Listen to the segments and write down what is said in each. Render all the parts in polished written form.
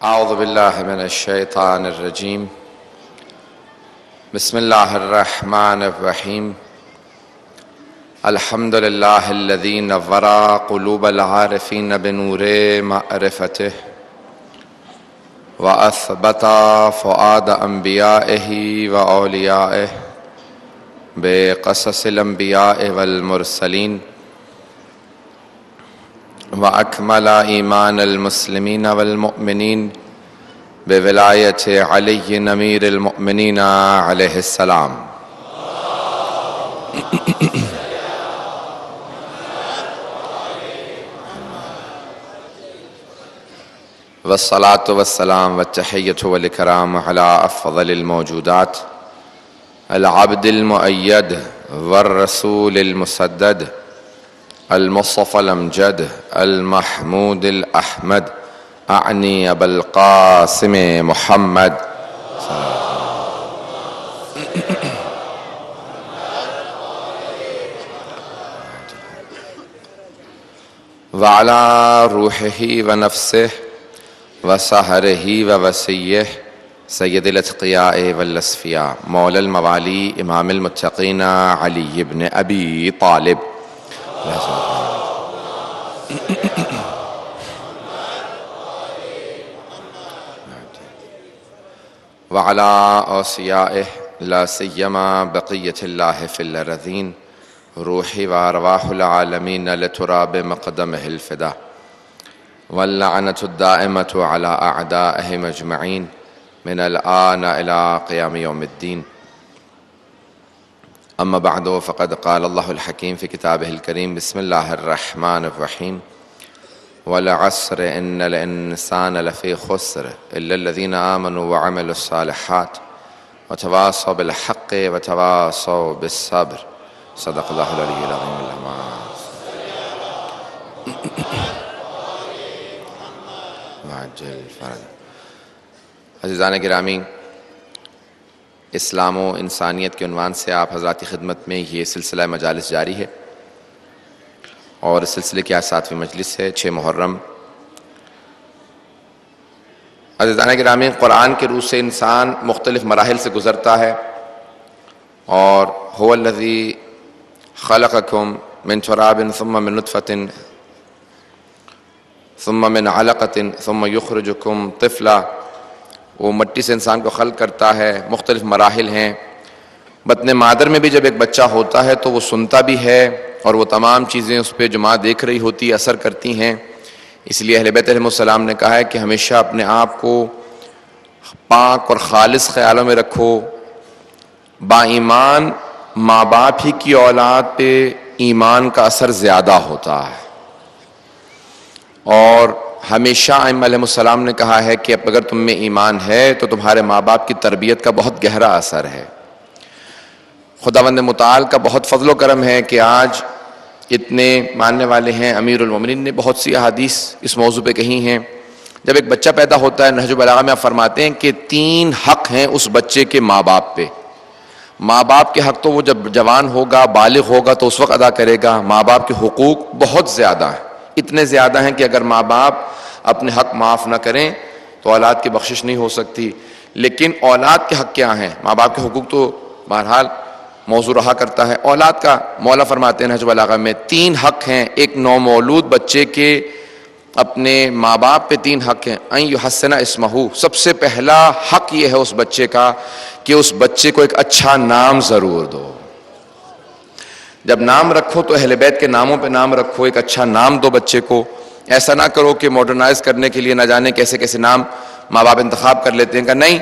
اعوذ باللہ من الشیطان الرجیم بسم اللہ الرحمن الرحیم الحمد للہ الذی نور قلوب العارفین بنور معرفتہ واثبت فؤاد انبیائہ واولیائہ بقصص الانبیاء والمرسلین وأكمل إيمان المسلمين والمؤمنين بولاية علي أمير المؤمنين عليه السلام والصلاة والسلام والتحية والإكرام على أفضل الموجودات العبد المؤيد والرسول المسدد المصطفى الأمجد المحمود الأحمد أعني أبا القاسم محمد وعلى روحه ونفسه وسهره ووسيه سيد الأتقياء والأصفياء مولى الموالي إمام المتقين علي بن أبي طالب وعلى أوصيائه لا سيما بقية الله في الأرضين روحي وأرواح العالمين لتراب مقدمه الفداء واللعنة الدائمة على أعدائهم أجمعين من الآن إلى قيام يوم الدين أما بعد فقد قال الله الحكيم في كتابه الكريم بسم الله الرحمن الرحيم والعصر إن الإنسان لفي خسر إلا الذين آمنوا وعملوا الصالحات وتواصوا بالحق وتواصوا بالصبر صدق الله العلي العظيم وعجل فرج عزیزان گرامی، اسلام و انسانیت کے عنوان سے آپ حضرات کی خدمت میں یہ سلسلہ مجالس جاری ہے اور اس سلسلے کی آج 7ویں مجلس ہے 6 محرم۔ عزیزان گرامی، قرآن کے روح سے انسان مختلف مراحل سے گزرتا ہے اور هو الذی خلقکم من تراب ثم من نطفة ثم من علقة ثم یخرجکم طفلا، وہ مٹی سے انسان کو خلق کرتا ہے، مختلف مراحل ہیں۔ بطن مادر میں بھی جب ایک بچہ ہوتا ہے تو وہ سنتا بھی ہے اور وہ تمام چیزیں اس پہ جو ماں دیکھ رہی ہوتی اثر کرتی ہیں۔ اس لیے اہل بیت علیہ السلام نے کہا ہے کہ ہمیشہ اپنے آپ کو پاک اور خالص خیالوں میں رکھو۔ با ایمان ماں باپ ہی کی اولاد پہ ایمان کا اثر زیادہ ہوتا ہے، اور ہمیشہ ائمہ علیہ السلام نے کہا ہے کہ اگر تم میں ایمان ہے تو تمہارے ماں باپ کی تربیت کا بہت گہرا اثر ہے۔ خداوند متعال کا بہت فضل و کرم ہے کہ آج اتنے ماننے والے ہیں۔ امیر المومنین نے بہت سی احادیث اس موضوع پہ کہی ہیں۔ جب ایک بچہ پیدا ہوتا ہے، نہج البلاغہ میں آپ فرماتے ہیں کہ 3 حق ہیں اس بچے کے ماں باپ پہ۔ ماں باپ کے حق تو وہ جب جوان ہوگا، بالغ ہوگا تو اس وقت ادا کرے گا۔ ماں باپ کے حقوق بہت زیادہ ہیں، اتنے زیادہ ہیں کہ اگر ماں باپ اپنے حق معاف نہ کریں تو اولاد کی بخشش نہیں ہو سکتی۔ لیکن اولاد کے حق کیا ہیں؟ ماں باپ کے حقوق تو بہرحال موضوع رہا کرتا ہے۔ اولاد کا مولا فرماتے ہیں نہج البلاغہ میں 3 حق ہیں ایک نومولود بچے کے اپنے ماں باپ پہ 3 حق ہیں۔ ان یحسن اسمہ، سب سے پہلا حق یہ ہے اس بچے کا کہ اس بچے کو ایک اچھا نام ضرور دو۔ جب نام رکھو تو اہل بیت کے ناموں پہ نام رکھو، ایک اچھا نام دو بچے کو۔ ایسا نہ کرو کہ ماڈرنائز کرنے کے لیے نہ جانے کیسے کیسے نام ماں باپ انتخاب کر لیتے ہیں، کہ نہیں،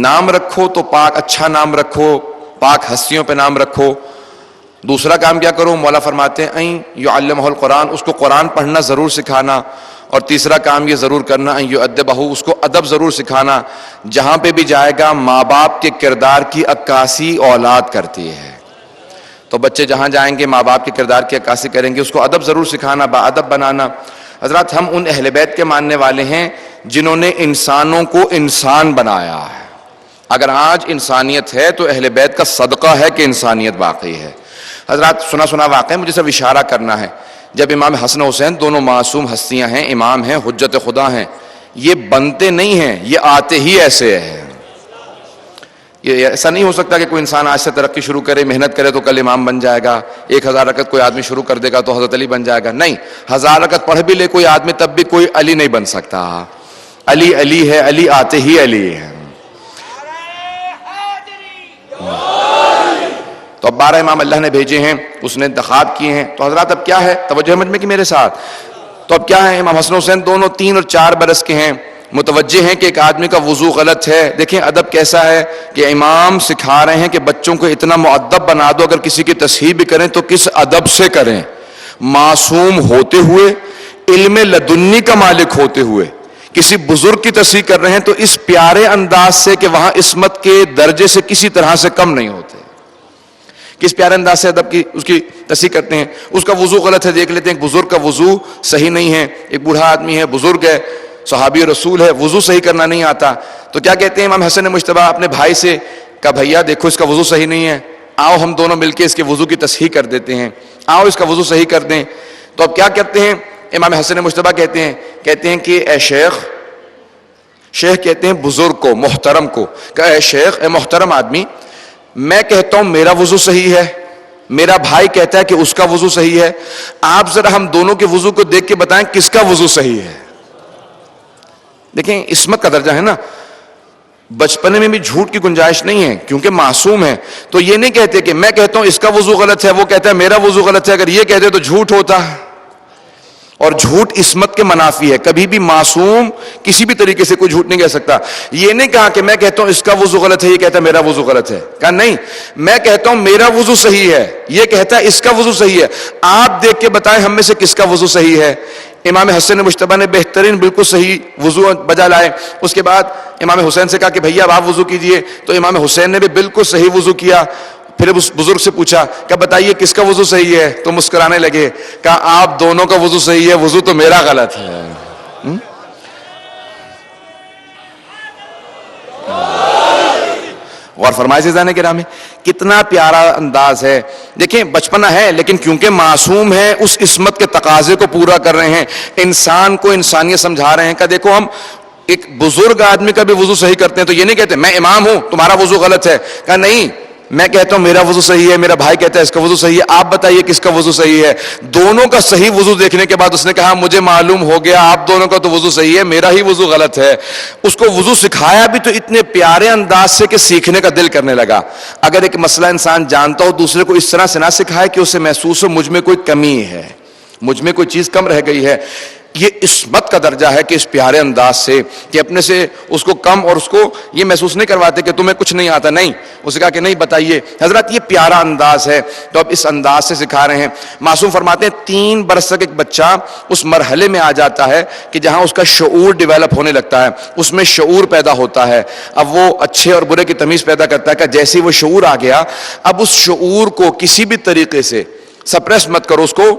نام رکھو تو پاک اچھا نام رکھو، پاک ہستیوں پہ نام رکھو۔ دوسرا کام کیا کرو؟ مولا فرماتے ہیں ان یعلمہ القرآن، اس کو قرآن پڑھنا ضرور سکھانا۔ اور تیسرا کام یہ ضرور کرنا ان یؤدبہ، اس کو ادب ضرور سکھانا۔ جہاں پہ بھی جائے گا ماں باپ کے کردار کی عکاسی اولاد کرتی ہے، تو بچے جہاں جائیں گے ماں باپ کے کردار کی عکاسی کریں گے، اس کو ادب ضرور سکھانا، با ادب بنانا۔ حضرات، ہم ان اہل بیت کے ماننے والے ہیں جنہوں نے انسانوں کو انسان بنایا ہے۔ اگر آج انسانیت ہے تو اہل بیت کا صدقہ ہے کہ انسانیت باقی ہے۔ حضرات، سنا واقعہ مجھے صرف اشارہ کرنا ہے۔ جب امام حسن حسین دونوں معصوم ہستیاں ہیں، امام ہیں، حجت خدا ہیں، یہ بنتے نہیں ہیں، یہ آتے ہی ایسے ہیں۔ یہ ایسا نہیں ہو سکتا کہ کوئی انسان آج سے ترقی شروع کرے، محنت کرے تو کل امام بن جائے گا، 1000 رکعت کوئی آدمی شروع کر دے گا تو حضرت علی بن جائے گا، نہیں، 1000 رکعت پڑھ بھی لے کوئی آدمی تب بھی کوئی علی نہیں بن سکتا۔ علی علی ہے، علی آتے ہی علی ہے۔ تو اب 12 امام اللہ نے بھیجے ہیں، اس نے انتخاب کیے ہیں، تو حضرات اب کیا ہے، توجہ مجمع کی میرے ساتھ، تو اب کیا ہے، امام حسن حسین دونوں 3 اور 4 برس کے ہیں، متوجہ ہیں کہ ایک آدمی کا وضو غلط ہے۔ دیکھیں ادب کیسا ہے کہ امام سکھا رہے ہیں کہ بچوں کو اتنا مؤدب بنا دو، اگر کسی کی تصحیح بھی کریں تو کس ادب سے کریں، معصوم ہوتے ہوئے، علم لدنی کا مالک ہوتے ہوئے۔ کسی بزرگ کی تصحیح کر رہے ہیں تو اس پیارے انداز سے کہ وہاں عصمت کے درجے سے کسی طرح سے کم نہیں ہوتے، کس پیارے انداز سے ادب کی اس کی تصحیح کرتے ہیں۔ اس کا وضو غلط ہے، دیکھ لیتے ہیں، ایک بزرگ کا وضو صحیح نہیں ہے، ایک بوڑھا آدمی ہے، بزرگ ہے، صحابی رسول ہے، وضو صحیح کرنا نہیں آتا، تو کیا کہتے ہیں امام حسن مجتبی اپنے بھائی سے، کہا بھیا دیکھو اس کا وضو صحیح نہیں ہے، آؤ ہم دونوں مل کے اس کے وضو کی تصحیح کر دیتے ہیں، آؤ اس کا وضو صحیح کر دیں۔ تو اب کیا کرتے ہیں امام حسن مجتبی کہتے ہیں کہ اے شیخ کہتے ہیں بزرگ کو، محترم کو، کہ اے شیخ، اے محترم آدمی، میں کہتا ہوں میرا وضو صحیح ہے، میرا بھائی کہتا ہے کہ اس کا وضو صحیح ہے، آپ ذرا ہم دونوں کے وضو کو دیکھ کے بتائیں کس کا وضو صحیح ہے۔ دیکھیں عصمت کا درجہ ہے نا، بچپنے میں بھی جھوٹ کی گنجائش نہیں ہے کیونکہ معصوم ہے، تو یہ نہیں کہتے کہ میں کہتا ہوں اس کا وضو غلط ہے، وہ کہتا ہے میرا وضو غلط ہے، اگر یہ کہتے تو جھوٹ ہوتا، اور جھوٹ عصمت کے منافی ہے، کبھی بھی معصوم کسی بھی طریقے سے کوئی جھوٹ نہیں کہہ سکتا۔ یہ نہیں کہا کہ میں کہتا ہوں اس کا وضو غلط ہے، یہ کہتا ہے میرا وضو غلط ہے، کہا نہیں، میں کہتا ہوں میرا وضو صحیح ہے، یہ کہتا ہے اس کا وضو صحیح ہے، آپ دیکھ کے بتائیں ہم میں سے کس کا وضو صحیح ہے۔ امام حسن مجتبی نے بہترین بالکل صحیح وضو بجا لائے، اس کے بعد امام حسین سے کہا کہ بھیا اب آپ وضو کیجئے، تو امام حسین نے بھی بالکل صحیح وضو کیا۔ پھر اس بزرگ سے پوچھا کہ بتائیے کس کا وضو صحیح ہے، تو مسکرانے لگے، کہا آپ دونوں کا وضو صحیح ہے، وضو تو میرا غلط ہے۔ غور فرمائے عزیزان گرامی، کتنا پیارا انداز ہے۔ دیکھیں بچپنا ہے لیکن کیونکہ معصوم ہے اس عصمت کے تقاضے کو پورا کر رہے ہیں، انسان کو انسانیت سمجھا رہے ہیں کہ دیکھو ہم ایک بزرگ آدمی کا بھی وضو صحیح کرتے ہیں، تو یہ نہیں کہتے میں امام ہوں تمہارا وضو غلط ہے، کہا نہیں، میں کہتا ہوں میرا وضو صحیح ہے، میرا بھائی کہتا ہے اس کا وضو صحیح ہے، آپ بتائیے کس کا وضو صحیح ہے۔ دونوں کا صحیح وضو دیکھنے کے بعد اس نے کہا مجھے معلوم ہو گیا آپ دونوں کا تو وضو صحیح ہے، میرا ہی وضو غلط ہے۔ اس کو وضو سکھایا بھی تو اتنے پیارے انداز سے کہ سیکھنے کا دل کرنے لگا۔ اگر ایک مسئلہ انسان جانتا ہو دوسرے کو اس طرح سے نہ سکھائے کہ اسے محسوس ہو مجھ میں کوئی کمی ہے، مجھ میں کوئی چیز کم رہ گئی ہے، یہ عصمت کا درجہ ہے کہ اس پیارے انداز سے کہ اپنے سے اس کو کم اور اس کو یہ محسوس نہیں کرواتے کہ تمہیں کچھ نہیں آتا، نہیں، اسے کہا کہ نہیں بتائیے حضرت یہ پیارا انداز ہے، تو اب اس انداز سے سکھا رہے ہیں۔ معصوم فرماتے ہیں 3 برس تک ایک بچہ اس مرحلے میں آ جاتا ہے کہ جہاں اس کا شعور ڈیولپ ہونے لگتا ہے، اس میں شعور پیدا ہوتا ہے، اب وہ اچھے اور برے کی تمیز پیدا کرتا ہے کہ جیسے ہی وہ شعور آ گیا اب اس شعور کو کسی بھی طریقے سے سپریس مت کرو، اس کو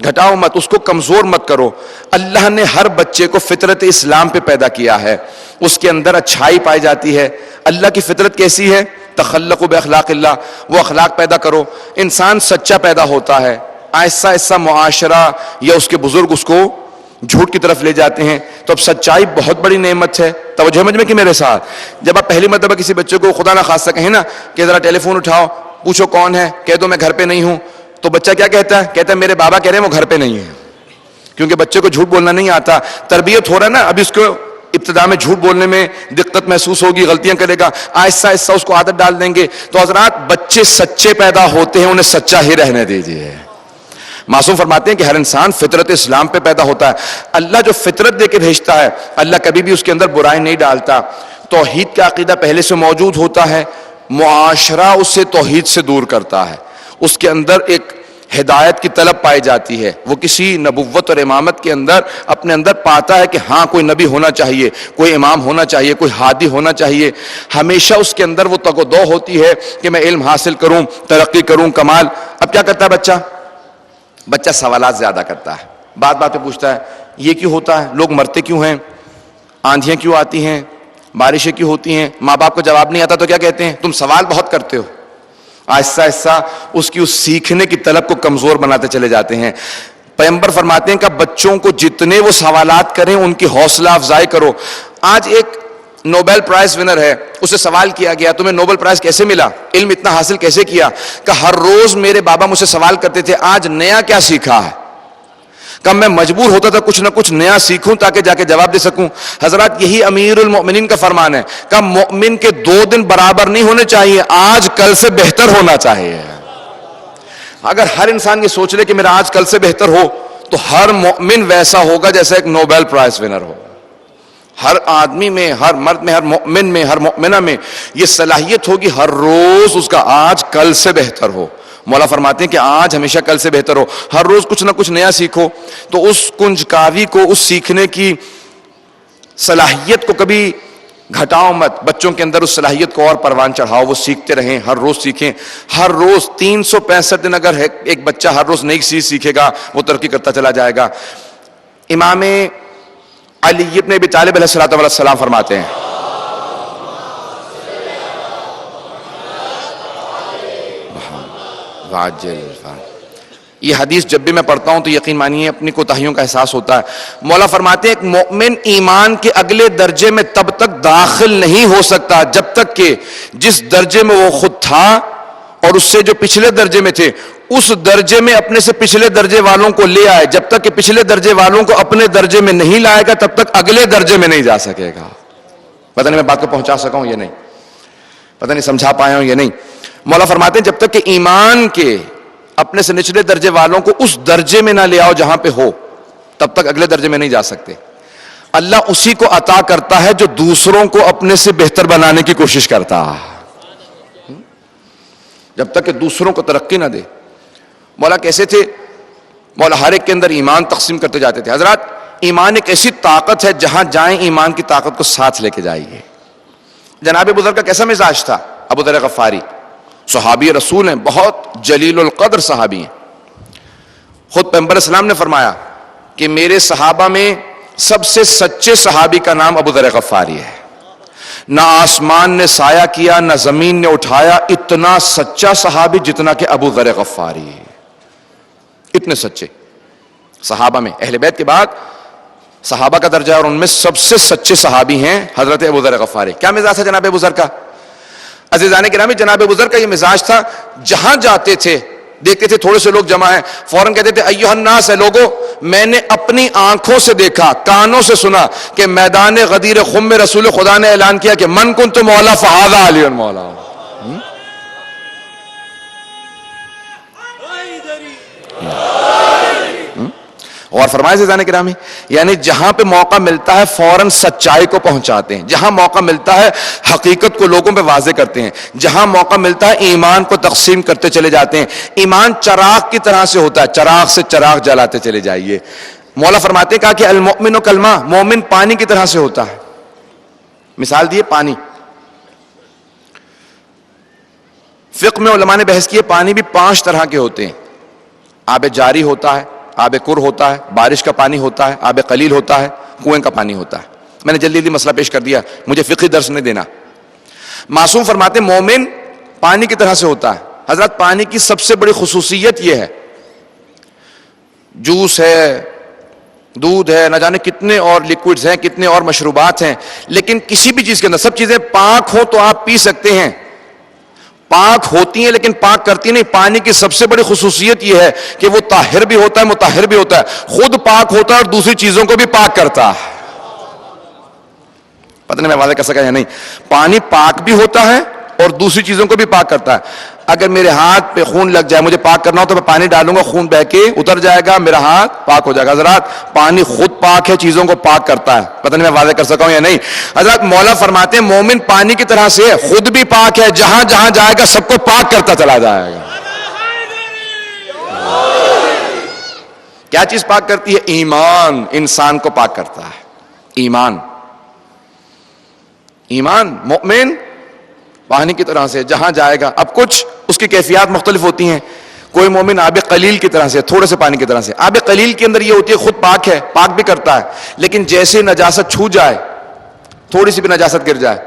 گھٹاؤ مت، اس کو کمزور مت کرو۔ اللہ نے ہر بچے کو فطرت اسلام پہ پیدا کیا ہے، اس کے اندر اچھائی پائی جاتی ہے۔ اللہ کی فطرت کیسی ہے؟ تخلقوا باخلاق اللہ، وہ اخلاق پیدا کرو، انسان سچا پیدا ہوتا ہے، ایسا ایسا معاشرہ یا اس کے بزرگ اس کو جھوٹ کی طرف لے جاتے ہیں، تو اب سچائی بہت بڑی نعمت ہے۔ توجہ مجھ میں کہ میرے ساتھ، جب آپ پہلی مرتبہ کسی بچے کو خدا نہ خواستہ کہیں نا کہ ذرا ٹیلی فون اٹھاؤ پوچھو کون ہے، کہہ دو میں گھر پہ نہیں ہوں، تو بچہ کیا کہتا ہے؟ کہتا ہے میرے بابا کہہ رہے ہیں وہ گھر پہ نہیں ہے، کیونکہ بچے کو جھوٹ بولنا نہیں آتا، تربیت ہو رہا ہے نا، اب اس کو ابتدا میں جھوٹ بولنے میں دقت محسوس ہوگی، غلطیاں کرے گا، آہستہ آہستہ اس کو عادت ڈال دیں گے۔ تو حضرات بچے سچے پیدا ہوتے ہیں، انہیں سچا ہی رہنے دیجیے۔ معصوم فرماتے ہیں کہ ہر انسان فطرت اسلام پہ پیدا ہوتا ہے، اللہ جو فطرت دے کے بھیجتا ہے اللہ کبھی بھی اس کے اندر برائی نہیں ڈالتا۔ توحید کا عقیدہ پہلے سے موجود ہوتا ہے، معاشرہ اسے توحید سے دور کرتا ہے، اس کے اندر ایک ہدایت کی طلب پائی جاتی ہے، وہ کسی نبوت اور امامت کے اندر اپنے اندر پاتا ہے کہ ہاں کوئی نبی ہونا چاہیے، کوئی امام ہونا چاہیے، کوئی ہادی ہونا چاہیے، ہمیشہ اس کے اندر وہ تگ و دو ہوتی ہے کہ میں علم حاصل کروں، ترقی کروں، کمال۔ اب کیا کرتا ہے بچہ سوالات زیادہ کرتا ہے، بات بات پہ پوچھتا ہے یہ کیوں ہوتا ہے، لوگ مرتے کیوں ہیں، آندھیاں کیوں آتی ہیں، بارشیں کیوں ہوتی ہیں، ماں باپ کو جواب نہیں آتا تو کیا کہتے ہیں تم سوال بہت کرتے ہو۔ آہستہ آہستہ اس کی اس سیکھنے کی طلب کو کمزور بناتے چلے جاتے ہیں۔ پیغمبر فرماتے ہیں کہ بچوں کو جتنے وہ سوالات کریں ان کی حوصلہ افزائی کرو. آج ایک نوبل پرائز ونر ہے, اسے سوال کیا گیا تمہیں نوبل پرائز کیسے ملا, علم اتنا حاصل کیسے کیا؟ کہ ہر روز میرے بابا مجھ سے سوال کرتے تھے آج نیا کیا سیکھا ہے. کہ میں مجبور ہوتا تھا کچھ نہ کچھ نیا سیکھوں تاکہ جا کے جواب دے سکوں. حضرات یہی امیر المؤمنین کا فرمان ہے کہ مومن کے 2 دن برابر نہیں ہونے چاہیے, آج کل سے بہتر ہونا چاہیے. اگر ہر انسان یہ سوچ لے کہ میرا آج کل سے بہتر ہو تو ہر مومن ویسا ہوگا جیسا ایک نوبل پرائز ونر ہو. ہر آدمی میں, ہر مرد میں, ہر مومن میں, ہر مومنہ میں یہ صلاحیت ہوگی ہر روز اس کا آج کل سے بہتر ہو. مولا فرماتے ہیں کہ آج ہمیشہ کل سے بہتر ہو, ہر روز کچھ نہ کچھ نیا سیکھو. تو اس کنجکاوی کو, اس سیکھنے کی صلاحیت کو کبھی گھٹاؤ مت. بچوں کے اندر اس صلاحیت کو اور پروان چڑھاؤ, وہ سیکھتے رہیں, ہر روز سیکھیں. ہر روز 365 دن اگر ایک بچہ ہر روز نئی چیز سیکھے گا وہ ترقی کرتا چلا جائے گا. امام علی ابن ابی طالب علیہ السلام فرماتے ہیں یہ حدیث جب بھی میں پڑھتا ہوں تو یقین مانیے اپنی کوتاہیوں کا احساس ہوتا ہے. مولا فرماتے ہیں ایک مومن ایمان کے اگلے درجے میں تب تک داخل نہیں ہو سکتا جب تک کہ جس درجے میں وہ خود تھا اور اس سے جو پچھلے درجے میں تھے اس درجے میں اپنے سے پچھلے درجے والوں کو لے آئے. جب تک کہ پچھلے درجے والوں کو اپنے درجے میں نہیں لائے گا تب تک اگلے درجے میں نہیں جا سکے گا. پتہ نہیں میں بات کو پہنچا سکا ہوں یا نہیں, پتہ نہیں سمجھا پایا ہوں یا نہیں. مولا فرماتے ہیں جب تک کہ ایمان کے اپنے سے نچلے درجے والوں کو اس درجے میں نہ لے آؤ جہاں پہ ہو تب تک اگلے درجے میں نہیں جا سکتے. اللہ اسی کو عطا کرتا ہے جو دوسروں کو اپنے سے بہتر بنانے کی کوشش کرتا ہے. جب تک کہ دوسروں کو ترقی نہ دے. مولا کیسے تھے؟ مولا ہر ایک کے اندر ایمان تقسیم کرتے جاتے تھے. حضرات ایمان ایک ایسی طاقت ہے جہاں جائیں ایمان کی طاقت کو ساتھ لے کے جائیے. جناب بزرگ کا کیسا مزاج تھا؟ ابو ذر غفاری صحابی رسول ہیں, بہت جلیل القدر صحابی ہیں. خود پیغمبر اسلام نے فرمایا کہ میرے صحابہ میں سب سے سچے صحابی کا نام ابو ذر غفاری ہے. نہ آسمان نے سایہ کیا نہ زمین نے اٹھایا اتنا سچا صحابی جتنا کہ ابو ذر غفاری ہے. اتنے سچے صحابہ میں, اہل بیت کے بعد صحابہ کا درجہ اور ان میں سب سے سچے صحابی ہیں حضرت ابو ذر غفاری. کیا مزاج تھا جناب ابو ذر کا؟ عزیزان گرامی جناب ابو ذر کا یہ مزاج تھا, جہاں جاتے تھے دیکھتے تھے تھوڑے سے لوگ جمع ہیں فوراً کہتے تھے ایھا الناس, ہے لوگوں میں نے اپنی آنکھوں سے دیکھا, کانوں سے سنا کہ میدان غدیر خم میں رسول خدا نے اعلان کیا کہ من کنت مولا فھذا علی مولا. اور فرمائے عزیزان گرامی یعنی جہاں پہ موقع ملتا ہے فوراً سچائی کو پہنچاتے ہیں, جہاں موقع ملتا ہے حقیقت کو لوگوں پہ واضح کرتے ہیں, جہاں موقع ملتا ہے ایمان کو تقسیم کرتے چلے جاتے ہیں. ایمان چراغ کی طرح سے ہوتا ہے, چراغ سے چراغ جلاتے چلے جائیے. مولا فرماتے ہیں کہا کہ المؤمن کالماء, مومن پانی کی طرح سے ہوتا ہے. مثال دیے پانی. فقہ میں علماء نے بحث کی ہے پانی بھی 5 طرح کے ہوتے ہیں. آب جاری ہوتا ہے, آب کر ہوتا ہے, بارش کا پانی ہوتا ہے, آب قلیل ہوتا ہے, کنویں کا پانی ہوتا ہے. میں نے جلدی جلدی مسئلہ پیش کر دیا, مجھے فقہی درس نہیں دینا. معصوم فرماتے مومن پانی کی طرح سے ہوتا ہے. حضرات پانی کی سب سے بڑی خصوصیت یہ ہے, جوس ہے, دودھ ہے, نہ جانے کتنے اور لیکوڈز ہیں, کتنے اور مشروبات ہیں, لیکن کسی بھی چیز کے اندر سب چیزیں پاک ہوں تو آپ پی سکتے ہیں, پاک ہوتی ہیں لیکن پاک کرتی نہیں. پانی کی سب سے بڑی خصوصیت یہ ہے کہ وہ طاہر بھی ہوتا ہے مطہر بھی ہوتا ہے, خود پاک ہوتا ہے اور دوسری چیزوں کو بھی پاک کرتا ہے. پتہ نہیں میں واضح کر سکا یا نہیں. پانی پاک بھی ہوتا ہے اور دوسری چیزوں کو بھی پاک کرتا ہے. اگر میرے ہاتھ پہ خون لگ جائے, مجھے پاک کرنا ہو تو میں پانی ڈالوں گا, خون بہ کے اتر جائے گا, میرا ہاتھ پاک ہو جائے گا. حضرات پانی خود پاک ہے, چیزوں کو پاک کرتا ہے. پتہ نہیں میں واضح کر سکا ہوں یا نہیں. حضرات مولا فرماتے ہیں مومن پانی کی طرح سے خود بھی پاک ہے, جہاں جہاں جائے گا سب کو پاک کرتا چلا جائے گا. کیا چیز پاک کرتی ہے؟ ایمان انسان کو پاک کرتا ہے. ایمان مومن پانی کی طرح سے جہاں جائے گا. اب کچھ اس کی کیفیات مختلف ہوتی ہیں. کوئی مومن آب قلیل کی طرح سے, تھوڑے سے پانی کی طرح سے. آب قلیل کے اندر یہ ہوتی ہے خود پاک ہے, پاک بھی کرتا ہے, لیکن جیسے نجاست چھو جائے, تھوڑی سی بھی نجاست گر جائے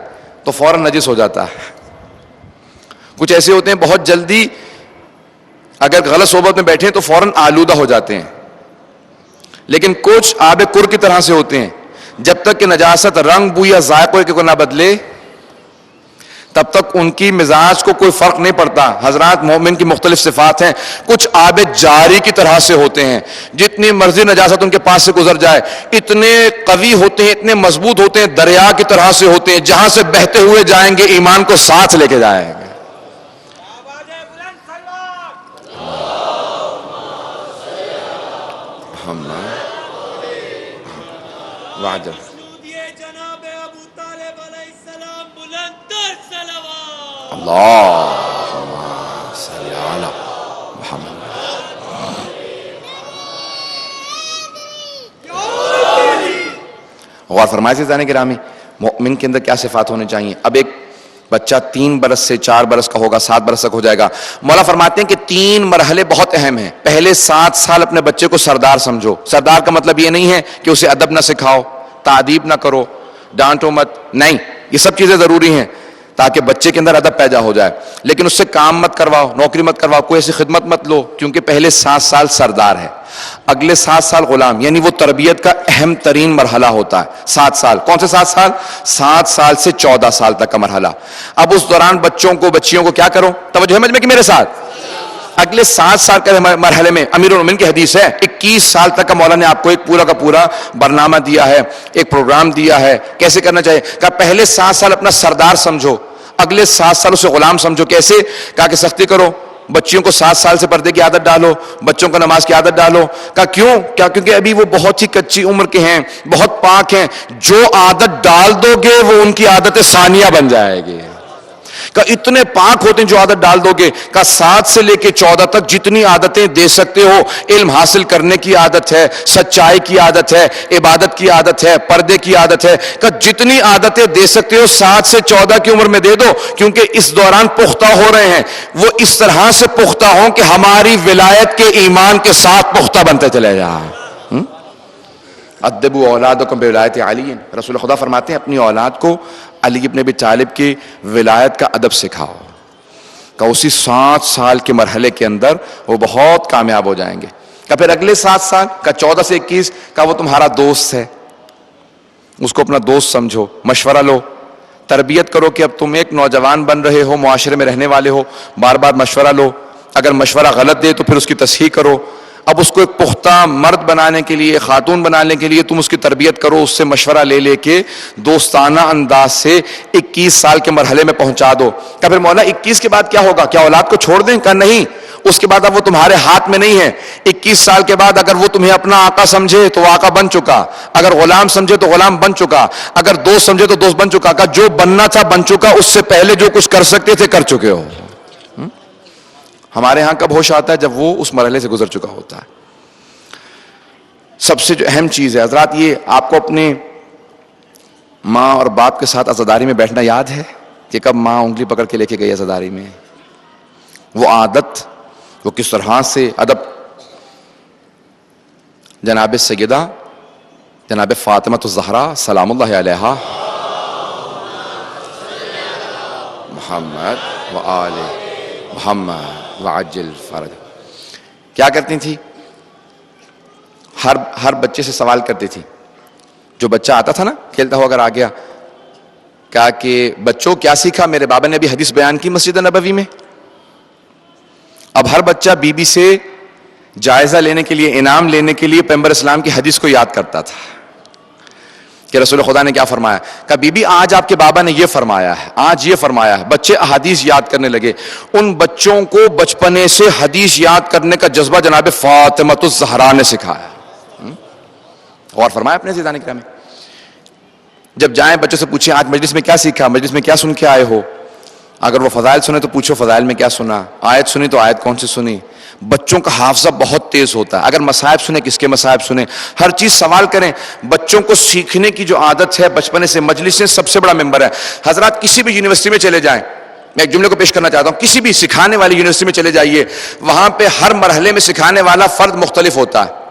تو فوراً نجس ہو جاتا ہے. کچھ ایسے ہوتے ہیں بہت جلدی اگر غلط صحبت میں بیٹھے تو فوراً آلودہ ہو جاتے ہیں. لیکن کچھ آب کر کی طرح سے ہوتے ہیں، جب تک کہ نجاست رنگ بو یا ذائقے کو نہ بدلے تب تک ان کی مزاج کو کوئی فرق نہیں پڑتا۔ حضرات مومن کی مختلف صفات ہیں، کچھ آب جاری کی طرح سے ہوتے ہیں، جتنی مرضی نجاست ان کے پاس سے گزر جائے اتنے قوی ہوتے ہیں، اتنے مضبوط ہوتے ہیں، دریا کی طرح سے ہوتے ہیں، جہاں سے بہتے ہوئے جائیں گے ایمان کو ساتھ لے کے جائیں گے۔ اللہم صلی علی محمد۔ غور فرمائے سے جانے گرامی، مومن کے اندر کیا صفات ہونے چاہیے۔ اب ایک بچہ 3 برس سے 4 برس کا ہوگا، 7 برس تک ہو جائے گا۔ مولا فرماتے ہیں کہ 3 مرحلے بہت اہم ہیں۔ پہلے 7 سال اپنے بچے کو سردار سمجھو۔ سردار کا مطلب یہ نہیں ہے کہ اسے ادب نہ سکھاؤ، تعدیب نہ کرو، ڈانٹو مت، نہیں، یہ سب چیزیں ضروری ہیں تاکہ بچے کے اندر ادب پیدا ہو جائے، لیکن اس سے کام مت کرواؤ، نوکری مت کرواؤ، کوئی ایسی خدمت مت لو، کیونکہ پہلے 7 سال سردار ہے، اگلے 7 سال غلام، یعنی وہ تربیت کا اہم ترین مرحلہ ہوتا ہے۔ 7 سال، کون سے 7 سال؟ 7 سال سے 14 سال تک کا مرحلہ۔ اب اس دوران بچیوں کو کیا کرو؟ توجہ ہے مجھ میں کہ میرے ساتھ؟ اگلے 7 سال کے مرحلے میں امیر المومنین کی حدیث ہے، 21 سال تک کا مولا نے آپ کو ایک پورا کا پورا برنامہ دیا ہے، ایک پروگرام دیا ہے، کیسے کرنا چاہیے۔ کہا پہلے 7 سال اپنا سردار سمجھو، اگلے 7 سال اسے غلام سمجھو۔ کیسے؟ کہا کہ سختی کرو، بچیوں کو 7 سال سے پردے کی عادت ڈالو، بچوں کو نماز کی عادت ڈالو۔ کہا کیوں؟ کیا؟ کیونکہ ابھی وہ بہت ہی کچی عمر کے ہیں، بہت پاک ہیں، جو عادت ڈال دو گے وہ ان کی عادت ثانیہ بن جائے گی۔ کہ اتنے پاک ہوتے ہیں جو عادت ڈال دو گے۔ کہ 7 سے لے کے 14 تک جتنی عادتیں دے سکتے ہو، علم حاصل کرنے کی عادت ہے، سچائی کی عادت ہے، عبادت کی عادت ہے، پردے کی عادت ہے، کہ جتنی عادتیں دے سکتے ہو 7 سے 14 کی عمر میں دے دو، کیونکہ اس دوران پختہ ہو رہے ہیں، وہ اس طرح سے پختہ ہوں کہ ہماری ولایت کے ایمان کے ساتھ پختہ بنتے چلے جائیں۔ ادبوا اولادکم بولایت علی، رسول خدا فرماتے ہیں اپنی اولاد کو علی ابن ابی طالب کی ولایت کا ادب سکھاؤ، کہ اسی 7 سال کے مرحلے کے اندر وہ بہت کامیاب ہو جائیں گے۔ کہ پھر اگلے 7 سال کا 14 سے 21 کا وہ تمہارا دوست ہے، اس کو اپنا دوست سمجھو، مشورہ لو، تربیت کرو کہ اب تم ایک نوجوان بن رہے ہو، معاشرے میں رہنے والے ہو، بار بار مشورہ لو، اگر مشورہ غلط دے تو پھر اس کی تصحیح کرو۔ اب اس کو ایک پختہ مرد بنانے کے لیے، خاتون بنانے کے لیے تم اس کی تربیت کرو، اس سے مشورہ لے لے کے دوستانہ انداز سے 21 سال کے مرحلے میں پہنچا دو۔ کہ پھر مولا 21 کے بعد کیا ہوگا؟ کیا اولاد کو چھوڑ دیں؟ کہ نہیں، اس کے بعد اب وہ تمہارے ہاتھ میں نہیں ہے۔ 21 سال کے بعد اگر وہ تمہیں اپنا آقا سمجھے تو وہ آقا بن چکا، اگر غلام سمجھے تو غلام بن چکا، اگر دوست سمجھے تو دوست بن چکا۔ کہ جو بننا تھا بن چکا، اس سے پہلے جو کچھ کر سکتے تھے کر چکے ہو۔ ہمارے ہاں کب ہوش آتا ہے؟ جب وہ اس مرحلے سے گزر چکا ہوتا ہے۔ سب سے جو اہم چیز ہے حضرات، یہ آپ کو اپنے ماں اور باپ کے ساتھ عزاداری میں بیٹھنا یاد ہے کہ کب ماں انگلی پکڑ کے لے کے گئی عزاداری میں؟ وہ عادت، وہ کس طرح سے ادب جناب سیدہ جناب فاطمہ الزہرا سلام اللہ علیہا محمد و آل محمد وعجل فرج، کیا کرتی تھی؟ ہر بچے سے سوال کرتی تھی، جو بچہ آتا تھا نا کھیلتا ہوا اگر آ گیا، کہا کہ بچوں کیا سیکھا؟ میرے بابا نے ابھی حدیث بیان کی مسجد نبوی میں۔ اب ہر بچہ بی بی سے جائزہ لینے کے لیے، انعام لینے کے لیے پیغمبر اسلام کی حدیث کو یاد کرتا تھا کہ رسول خدا نے کیا فرمایا۔ کہا بی بی آج آپ کے بابا نے یہ فرمایا ہے، آج یہ فرمایا ہے۔ بچے احادیث یاد کرنے لگے۔ ان بچوں کو بچپنے سے حدیث یاد کرنے کا جذبہ جناب فاطمہ الزہرا نے سکھایا۔ غور فرمایا اپنے زیدان کرام میں، جب جائیں بچوں سے پوچھیں آج مجلس میں کیا سیکھا، مجلس میں کیا سن کے آئے ہو۔ اگر وہ فضائل سنے تو پوچھو فضائل میں کیا سنا، آیت سنی تو آیت کون سی سنی۔ بچوں کا حافظہ بہت تیز ہوتا ہے، اگر مصائب سنے کس کے مصائب سنے، ہر چیز سوال کریں۔ بچوں کو سیکھنے کی جو عادت ہے بچپنے سے، مجلس سے سب سے بڑا ممبر ہے حضرات۔ کسی بھی یونیورسٹی میں چلے جائیں، میں ایک جملے کو پیش کرنا چاہتا ہوں، کسی بھی سکھانے والی یونیورسٹی میں چلے جائیے، وہاں پہ ہر مرحلے میں سکھانے والا فرد مختلف ہوتا ہے۔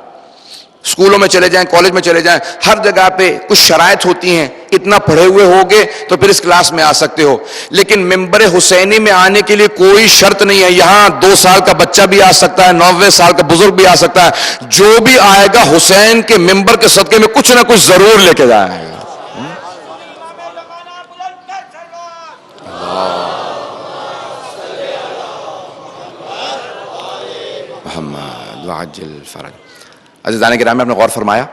اسکولوں میں چلے جائیں، کالج میں چلے جائیں، ہر جگہ پہ کچھ شرائط ہوتی ہیں، اتنا پڑھے ہوئے ہوگے تو پھر اس کلاس میں آ سکتے ہو، لیکن ممبر حسینی میں آنے کے لیے کوئی شرط نہیں ہے. یہاں 2 سال کا بچہ بھی آ سکتا ہے، 90 سال کا بزرگ بھی آ سکتا ہے. جو بھی آئے گا حسین کے ممبر کے صدقے میں کچھ نہ کچھ ضرور لے کے جائے گا. محمد وعجل فرج. عزیزان کرام، آپ نے غور فرمایا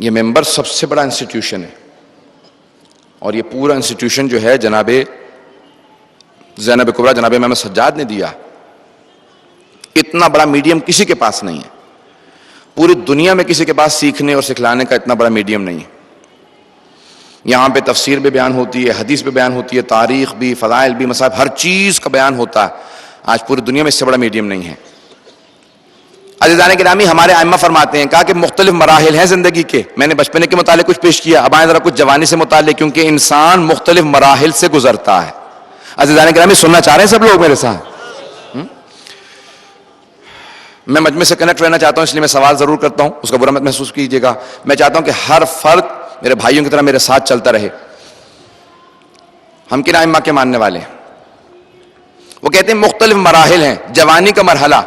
یہ ممبر سب سے بڑا انسٹیٹیوشن ہے، اور یہ پورا انسٹیٹیوشن جو ہے جناب زینب کبریٰ جناب امام سجاد نے دیا. اتنا بڑا میڈیم کسی کے پاس نہیں ہے، پوری دنیا میں کسی کے پاس سیکھنے اور سکھلانے کا اتنا بڑا میڈیم نہیں ہے. یہاں پہ تفسیر بھی بیان ہوتی ہے، حدیث بھی بیان ہوتی ہے، تاریخ بھی، فضائل بھی، مصائب، ہر چیز کا بیان ہوتا ہے. آج پوری دنیا میں اس سے بڑا میڈیم نہیں ہے. عزیزان گرامی، ہمارے ائمہ فرماتے ہیں، کہا کہ مختلف مراحل ہیں زندگی کے. میں نے بچپنے کے متعلق کچھ پیش کیا، اب آئیں ذرا کچھ جوانی سے متعلق، کیونکہ انسان مختلف مراحل سے گزرتا ہے. عزیزان گرامی، سننا چاہ رہے ہیں سب لوگ میرے ساتھ؟ میں مجمع سے کنیکٹ رہنا چاہتا ہوں، اس لیے میں سوال ضرور کرتا ہوں، اس کا برا مت محسوس کیجیے گا. میں چاہتا ہوں کہ ہر فرد میرے بھائیوں کی طرح میرے ساتھ چلتا رہے. ہم کن ائمہ کے ماننے والے ہیں؟ وہ کہتے ہیں مختلف مراحل ہیں. جوانی کا مرحلہ،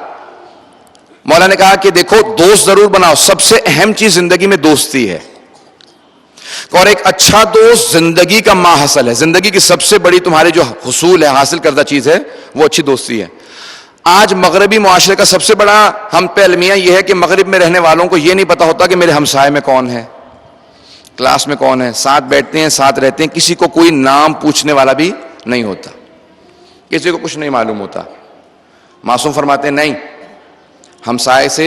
مولا نے کہا کہ دیکھو دوست ضرور بناؤ، سب سے اہم چیز زندگی میں دوستی ہے، اور ایک اچھا دوست زندگی کا ماحصل ہے. زندگی کی سب سے بڑی تمہارے جو حصول ہے، حاصل کردہ چیز ہے، وہ اچھی دوستی ہے. آج مغربی معاشرے کا سب سے بڑا ہم پہ المیہ یہ ہے کہ مغرب میں رہنے والوں کو یہ نہیں پتا ہوتا کہ میرے ہمسائے میں کون ہے، کلاس میں کون ہے. ساتھ بیٹھتے ہیں، ساتھ رہتے ہیں، کسی کو کوئی نام پوچھنے والا بھی نہیں ہوتا، کسی کو کچھ نہیں معلوم ہوتا. معصوم فرماتے ہیں نہیں، ہمسائے سے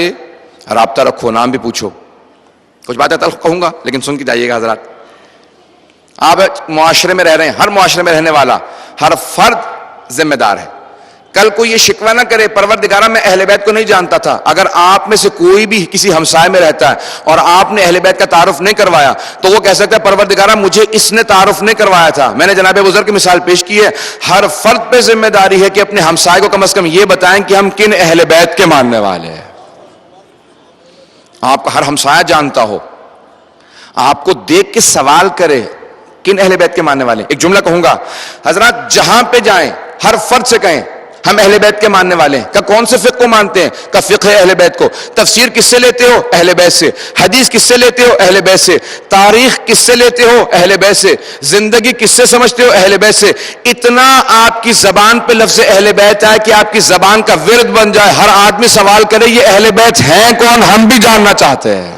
رابطہ رکھو، نام بھی پوچھو. کچھ باتیں تلخ کہوں گا لیکن سن کے جائیے گا حضرات. آپ معاشرے میں رہ رہے ہیں، ہر معاشرے میں رہنے والا ہر فرد ذمہ دار ہے. کل کوئی یہ شکوہ نہ کرے پروردگارہ میں اہل بیت کو نہیں جانتا تھا. اگر آپ میں سے کوئی بھی کسی ہمسائے میں رہتا ہے اور آپ نے اہل بیت کا تعارف نہیں کروایا تو وہ کہہ سکتا ہے پروردگارہ مجھے اس نے تعارف نہیں کروایا تھا. میں نے جناب بزرگ کی مثال پیش کی ہے. ہر فرد پہ ذمہ داری ہے کہ اپنے ہمسائے کو کم از کم یہ بتائیں کہ ہم کن اہل بیت کے ماننے والے ہیں. آپ کا ہر ہمسایہ جانتا ہو، آپ کو دیکھ کے سوال کرے کن اہل بیت کے ماننے والے. ایک جملہ کہوں گا حضرات، جہاں پہ جائیں ہر فرد سے کہیں ہم اہل بیت کے ماننے والے ہیں. کہ کون سے فقہ کو مانتے ہیں؟ کہ فقہ اہل بیت کو. تفسیر کس سے لیتے ہو؟ اہل بیت سے. حدیث کس سے لیتے ہو؟ اہل بیت سے. تاریخ کس سے لیتے ہو؟ اہل بیت سے. زندگی کس سے سمجھتے ہو؟ اہل بیت سے. اتنا آپ کی زبان پہ لفظ اہل بیت آئے کہ آپ کی زبان کا ورد بن جائے. ہر آدمی سوال کرے یہ اہل بیت ہیں کون؟ ہم بھی جاننا چاہتے ہیں.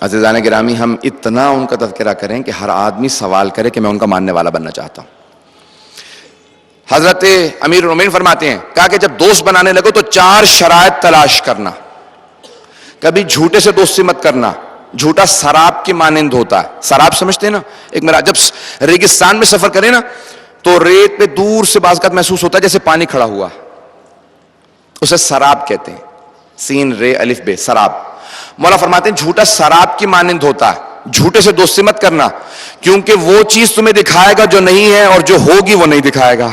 عزیزان گرامی، ہم اتنا ان کا تذکرہ کریں کہ ہر آدمی سوال کرے کہ میں ان کا ماننے والا بننا چاہتا ہوں. حضرت امیر المومنین فرماتے ہیں، کہا کہ جب دوست بنانے لگو تو 4 شرائط تلاش کرنا. کبھی جھوٹے سے دوستی مت کرنا. جھوٹا سراب کی مانند ہوتا ہے. سراب سمجھتے ہیں نا؟ ایک میرا جب ریگستان میں سفر کرے نا تو ریت پہ دور سے بعض اوقات محسوس ہوتا ہے جیسے پانی کھڑا ہوا، اسے سراب کہتے ہیں. سین رے الف بے، سراب. مولا فرماتے ہیں جھوٹا سراب کی مانند ہوتا ہے. جھوٹے سے دوستی مت کرنا، کیونکہ وہ چیز تمہیں دکھائے گا جو نہیں ہے، اور جو ہوگی وہ نہیں دکھائے گا.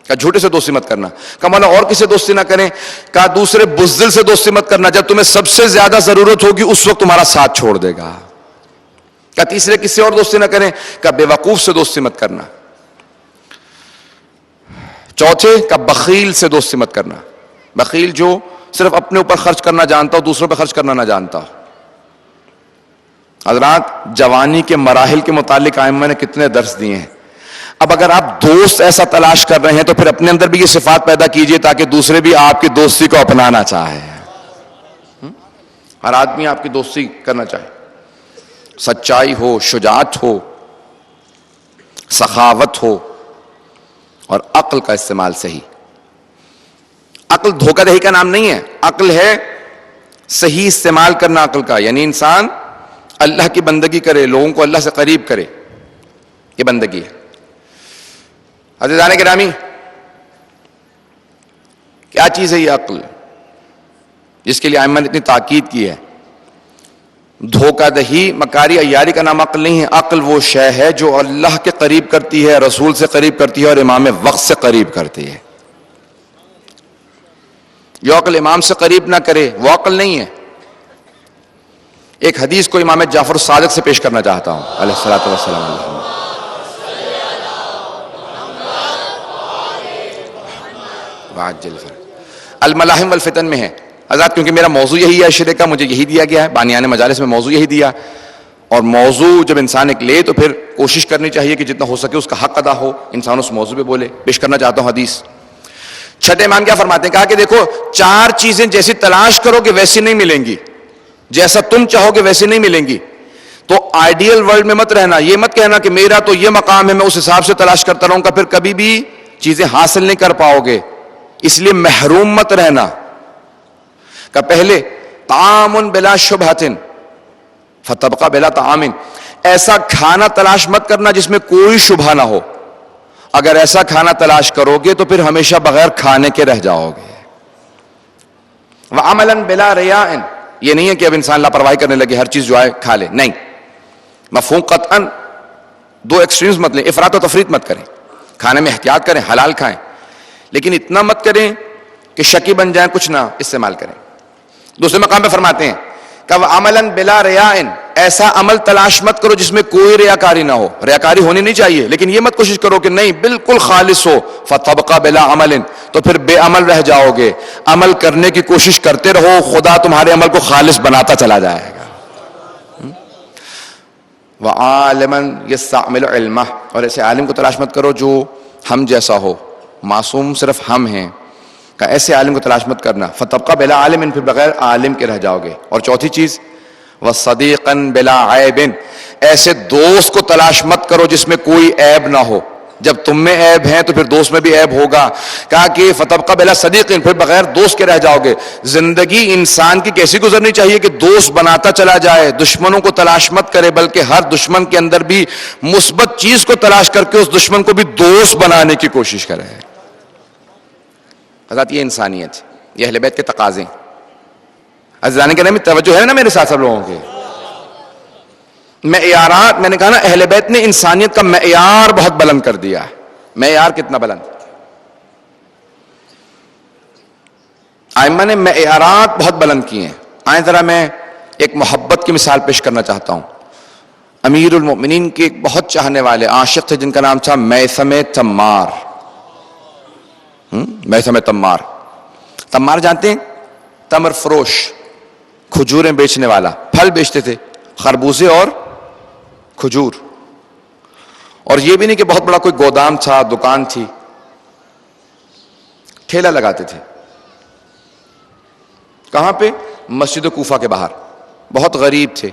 کہ جھوٹے سے دوستی مت کرنا. کہ مولا اور کسی سے دوستی نہ کریں. کہ دوسرے بزدل سے دوستی مت کرنا، جب تمہیں سب سے زیادہ ضرورت ہوگی اس وقت تمہارا ساتھ چھوڑ دے گا. کہ تیسرے کسی سے اور دوستی نہ کریں. کہ بے وقوف سے دوستی مت کرنا. چوتھے کہ بخیل سے دوستی مت کرنا. بخیل جو صرف اپنے اوپر خرچ کرنا جانتا ہو، دوسروں پہ خرچ کرنا نہ جانتا ہو. حضرات، جوانی کے مراحل کے متعلق ائمہ نے کتنے درس دیے ہیں. اب اگر آپ دوست ایسا تلاش کر رہے ہیں تو پھر اپنے اندر بھی یہ صفات پیدا کیجئے تاکہ دوسرے بھی آپ کی دوستی کو اپنانا چاہے. ہر آدمی آپ کی دوستی کرنا چاہے. سچائی ہو، شجاعت ہو، سخاوت ہو، اور عقل کا استعمال صحیح. عقل دھوکہ دہی کا نام نہیں ہے. عقل ہے صحیح استعمال کرنا عقل کا. یعنی انسان اللہ کی بندگی کرے، لوگوں کو اللہ سے قریب کرے، یہ بندگی ہے. عزیزان گرامی، کیا چیز ہے یہ عقل جس کے لیے ائمہ نے اتنی تاکید کی ہے؟ دھوکہ دہی مکاری عیاری کا نام عقل نہیں ہے. عقل وہ شے ہے جو اللہ کے قریب کرتی ہے, رسول سے قریب کرتی ہے اور امام وقت سے قریب کرتی ہے. جو عقل امام سے قریب نہ کرے وہ عقل نہیں ہے. ایک حدیث کو امام جعفر الصادق سے پیش کرنا چاہتا ہوں علیہ الصلوۃ والسلام. الملاحم والفتن میں ہے حضرات, کیونکہ میرا موضوع یہی ہے عشرے کا, مجھے یہی دیا گیا ہے بانیان مجالس میں, موضوع یہی دیا. اور موضوع جب انسان ایک لے تو پھر کوشش کرنی چاہیے کہ جتنا ہو سکے اس کا حق ادا ہو, انسان اس موضوع پہ بولے. پیش کرنا چاہتا ہوں حدیث. چھٹے امام کیا فرماتے ہیں, کہا کہ دیکھو 4 چیزیں جیسی تلاش کرو گے ویسی نہیں ملیں گی, جیسا تم چاہو گے ویسی نہیں ملیں گی. تو آئیڈیل ورلڈ میں مت رہنا, یہ مت کہنا کہ میرا تو یہ مقام ہے میں اس حساب سے تلاش کرتا رہوں گا, پھر کبھی بھی چیزیں حاصل نہیں کر پاؤ گے. اس لیے محروم مت رہنا. کہ پہلے طعام بلا شبہۃ فتبقى بلا طعام, ایسا کھانا تلاش مت کرنا جس میں کوئی شبہ نہ ہو. اگر ایسا کھانا تلاش کرو گے تو پھر ہمیشہ بغیر کھانے کے رہ جاؤ گے. وعملا بلا ریاء, یہ نہیں ہے کہ اب انسان لاپرواہی کرنے لگے, ہر چیز جو آئے کھا لے, نہیں. مفہوم قطعا 2 ایکسٹریمز مت لیں, افراط و تفریط مت کریں. کھانے میں احتیاط کریں, حلال کھائیں, لیکن اتنا مت کریں کہ شکی بن جائیں, کچھ نہ استعمال کریں. دوسرے مقام پہ فرماتے ہیں کہ عملا بلا ریاء, ایسا عمل تلاش مت کرو جس میں کوئی ریاکاری نہ ہو. ریاکاری ہونی نہیں چاہیے, لیکن یہ مت کوشش کرو کہ نہیں بالکل خالص ہو. فتبقى بلا عمل, تو پھر بے عمل رہ جاؤ گے. عمل کرنے کی کوشش کرتے رہو, خدا تمہارے عمل کو خالص بناتا چلا جائے گا. وعالما يستعمل علمه, اور ایسے عالم کو تلاش مت کرو جو ہم جیسا ہو, معصوم صرف ہم ہیں. کہ ایسے عالم کو تلاش مت کرنا. فتبقى بلا عالم, پھر بغیر عالم کے رہ جاؤ گے. اور چوتھی چیز وصديقا بلا عیب, ایسے دوست کو تلاش مت کرو جس میں کوئی عیب نہ ہو. جب تم میں عیب ہیں تو پھر دوست میں بھی عیب ہوگا. کہا کہ فتبقى بلا صدیق, پھر بغیر دوست کے رہ جاؤ گے. زندگی انسان کی کیسی گزرنی چاہیے کہ دوست بناتا چلا جائے, دشمنوں کو تلاش مت کرے, بلکہ ہر دشمن کے اندر بھی مثبت چیز کو تلاش کر کے اس دشمن کو بھی دوست بنانے کی کوشش کرے. حضرات یہ انسانیت, یہ اہل بیت کے تقاضے. عزیزان کے نام میں توجہ ہے نا میرے ساتھ سب لوگوں کے. معیارات, میں نے کہا نا اہل بیت نے انسانیت کا معیار بہت بلند کر دیا ہے. معیار کتنا بلند, ائمہ نے معیارات بہت بلند کیے ہیں. آئیں ذرا میں ایک محبت کی مثال پیش کرنا چاہتا ہوں. امیر المؤمنین کے ایک بہت چاہنے والے عاشق تھے جن کا نام تھا میثم تمار. میثم تمار, تمار جانتے ہیں, تمر فروش, کھجوریں بیچنے والا. پھل بیچتے تھے, خربوزے اور کھجور. اور یہ بھی نہیں کہ بہت بڑا کوئی گودام تھا, دکان تھی, ٹھیلا لگاتے تھے. کہاں پہ؟ مسجد کوفہ کے باہر. بہت غریب تھے.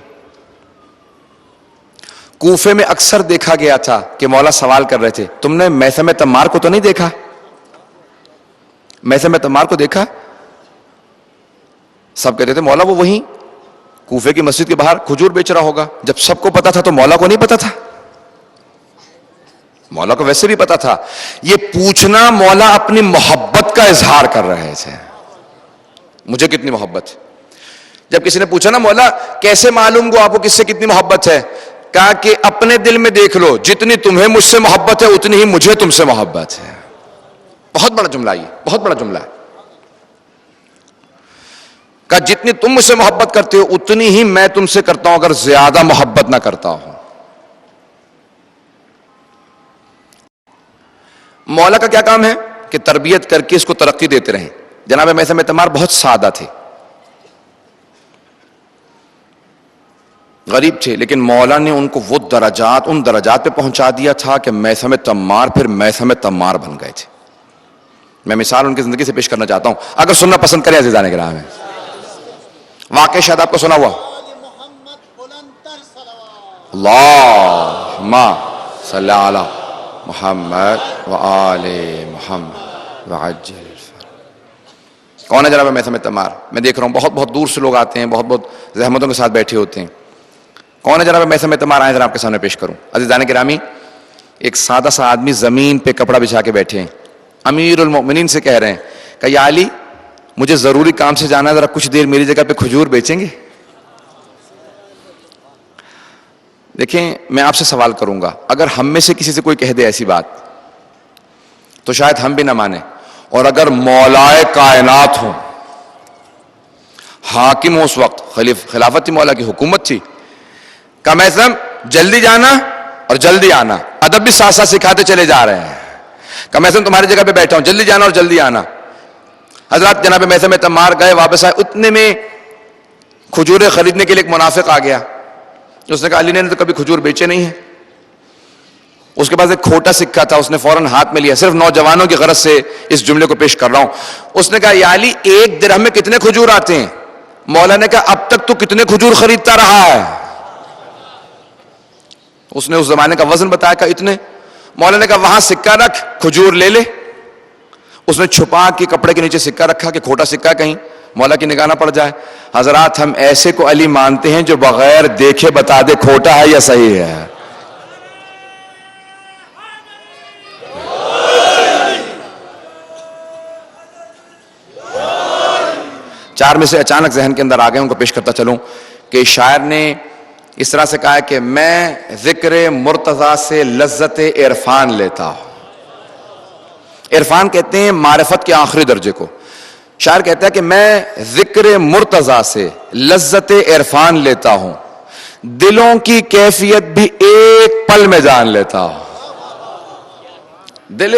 کوفے میں اکثر دیکھا گیا تھا کہ مولا سوال کر رہے تھے, تم نے میثم تمار کو تو نہیں دیکھا؟ میثم تمار کو دیکھا؟ سب کہتے تھے مولا وہ وہیں کوفے کی مسجد کے باہر کھجور بیچ رہا ہوگا. جب سب کو پتا تھا تو مولا کو نہیں پتا تھا؟ مولا کو ویسے بھی پتا تھا. یہ پوچھنا مولا اپنی محبت کا اظہار کر رہے تھے, مجھے کتنی محبت. جب کسی نے پوچھا نا مولا کیسے معلوم کو آپ کو کس سے کتنی محبت ہے, کہا کہ اپنے دل میں دیکھ لو, جتنی تمہیں مجھ سے محبت ہے اتنی ہی مجھے تم سے محبت ہے. بہت بڑا جملہ, یہ بہت بڑا جملہ ہے. کہ جتنی تم مجھ سے محبت کرتے ہو اتنی ہی میں تم سے کرتا ہوں, اگر زیادہ محبت نہ کرتا ہوں. مولا کا کیا کام ہے کہ تربیت کر کے اس کو ترقی دیتے رہیں. جناب میثم تمار بہت سادہ تھے, غریب تھے, لیکن مولا نے ان کو وہ درجات, ان درجات پہ پہنچا دیا تھا کہ میثم تمار پھر میثم تمار بن گئے تھے. میں مثال ان کی زندگی سے پیش کرنا چاہتا ہوں, اگر سننا پسند کریں عزیزان کرام. ہے واقعہ شاید آپ کو سنا ہوا, اللہم صلی علی محمد وآل محمد وعجل. کون ہے جناب میثم تمار؟ میں دیکھ رہا ہوں بہت بہت دور سے لوگ آتے ہیں, بہت بہت زحمتوں کے ساتھ بیٹھے ہوتے ہیں. کون ہے جناب میثم تمار؟ آئیں ذرا آپ کے سامنے پیش کروں. عزیزان گرامی, ایک سادہ سا آدمی زمین پہ کپڑا بچھا کے بیٹھے ہیں, امیر المؤمنین سے کہہ رہے ہیں کہ یا علی مجھے ضروری کام سے جانا ہے, ذرا کچھ دیر میری جگہ پہ کھجور بیچیں گے؟ دیکھیں میں آپ سے سوال کروں گا, اگر ہم میں سے کسی سے کوئی کہہ دے ایسی بات تو شاید ہم بھی نہ مانیں, اور اگر مولائے کائنات ہوں, حاکم ہو, اس وقت خلافت تھی, مولا کی حکومت تھی, کم از کم جلدی جانا اور جلدی آنا, ادب بھی ساتھ ساتھ سکھاتے چلے جا رہے ہیں, کم از کم تمہاری جگہ پہ بیٹھا ہوں, جلدی جانا اور جلدی آنا. حضرات جناب میثم تمار گئے, واپس آئے, اتنے میں کھجوریں خریدنے کے لیے ایک منافق آ گیا. اس نے کہا علی نے تو کبھی کھجور بیچے نہیں ہیں. اس کے پاس ایک کھوٹا سکہ تھا, اس نے فوراً ہاتھ میں لیا. صرف نوجوانوں کی غرض سے اس جملے کو پیش کر رہا ہوں. اس نے کہا یا علی, ایک درہم میں کتنے کھجور آتے ہیں؟ مولا نے کہا اب تک تو کتنے کھجور خریدتا رہا ہے؟ اس نے اس زمانے کا وزن بتایا, کہا اتنے. مولا نے کہا وہاں سکہ رکھ, کھجور لے لے. اس نے چھپا کے کپڑے کے نیچے سکہ رکھا کہ کھوٹا سکہ کہیں مولا کی نگاہ نہ پڑ جائے. حضرات ہم ایسے کو علی مانتے ہیں جو بغیر دیکھے بتا دے کھوٹا ہے یا صحیح ہے. چار میں سے اچانک ذہن کے اندر آ گئے, ان کو پیش کرتا چلوں کہ شاعر نے اس طرح سے کہا ہے کہ میں ذکر مرتضی سے لذت عرفان لیتا ہوں. عرفان کہتے ہیں معرفت کے آخری درجے کو. شاعر کہتا ہے کہ میں ذکر مرتضی سے لذت عرفان لیتا ہوں, دلوں کی کیفیت بھی ایک پل میں جان لیتا ہوں. دل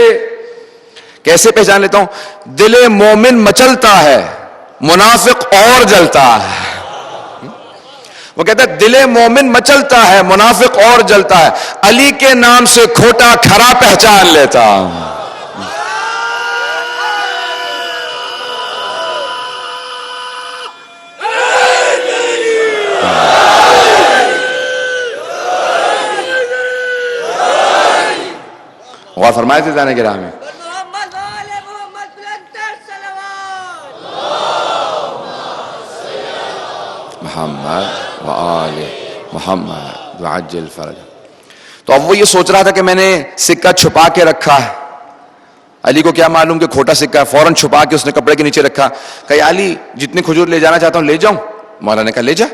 کیسے پہچان لیتا ہوں؟ دل مومن مچلتا ہے, منافق اور جلتا ہے. وہ کہتا ہے دل مومن مچلتا ہے, منافق اور جلتا ہے, علی کے نام سے کھوٹا کھرا پہچان لیتا ہوں. غور فرمائے تھے جانے کے راہ میں. محمد و آل محمد وعجل فرج. تو اب وہ یہ سوچ رہا تھا کہ میں نے سکہ چھپا کے رکھا ہے, علی کو کیا معلوم کہ کھوٹا سکہ ہے. فوراً چھپا کے اس نے کپڑے کے نیچے رکھا. کہ علی جتنی کھجور لے جانا چاہتا ہوں لے جاؤں. مولا نے کہا لے جا.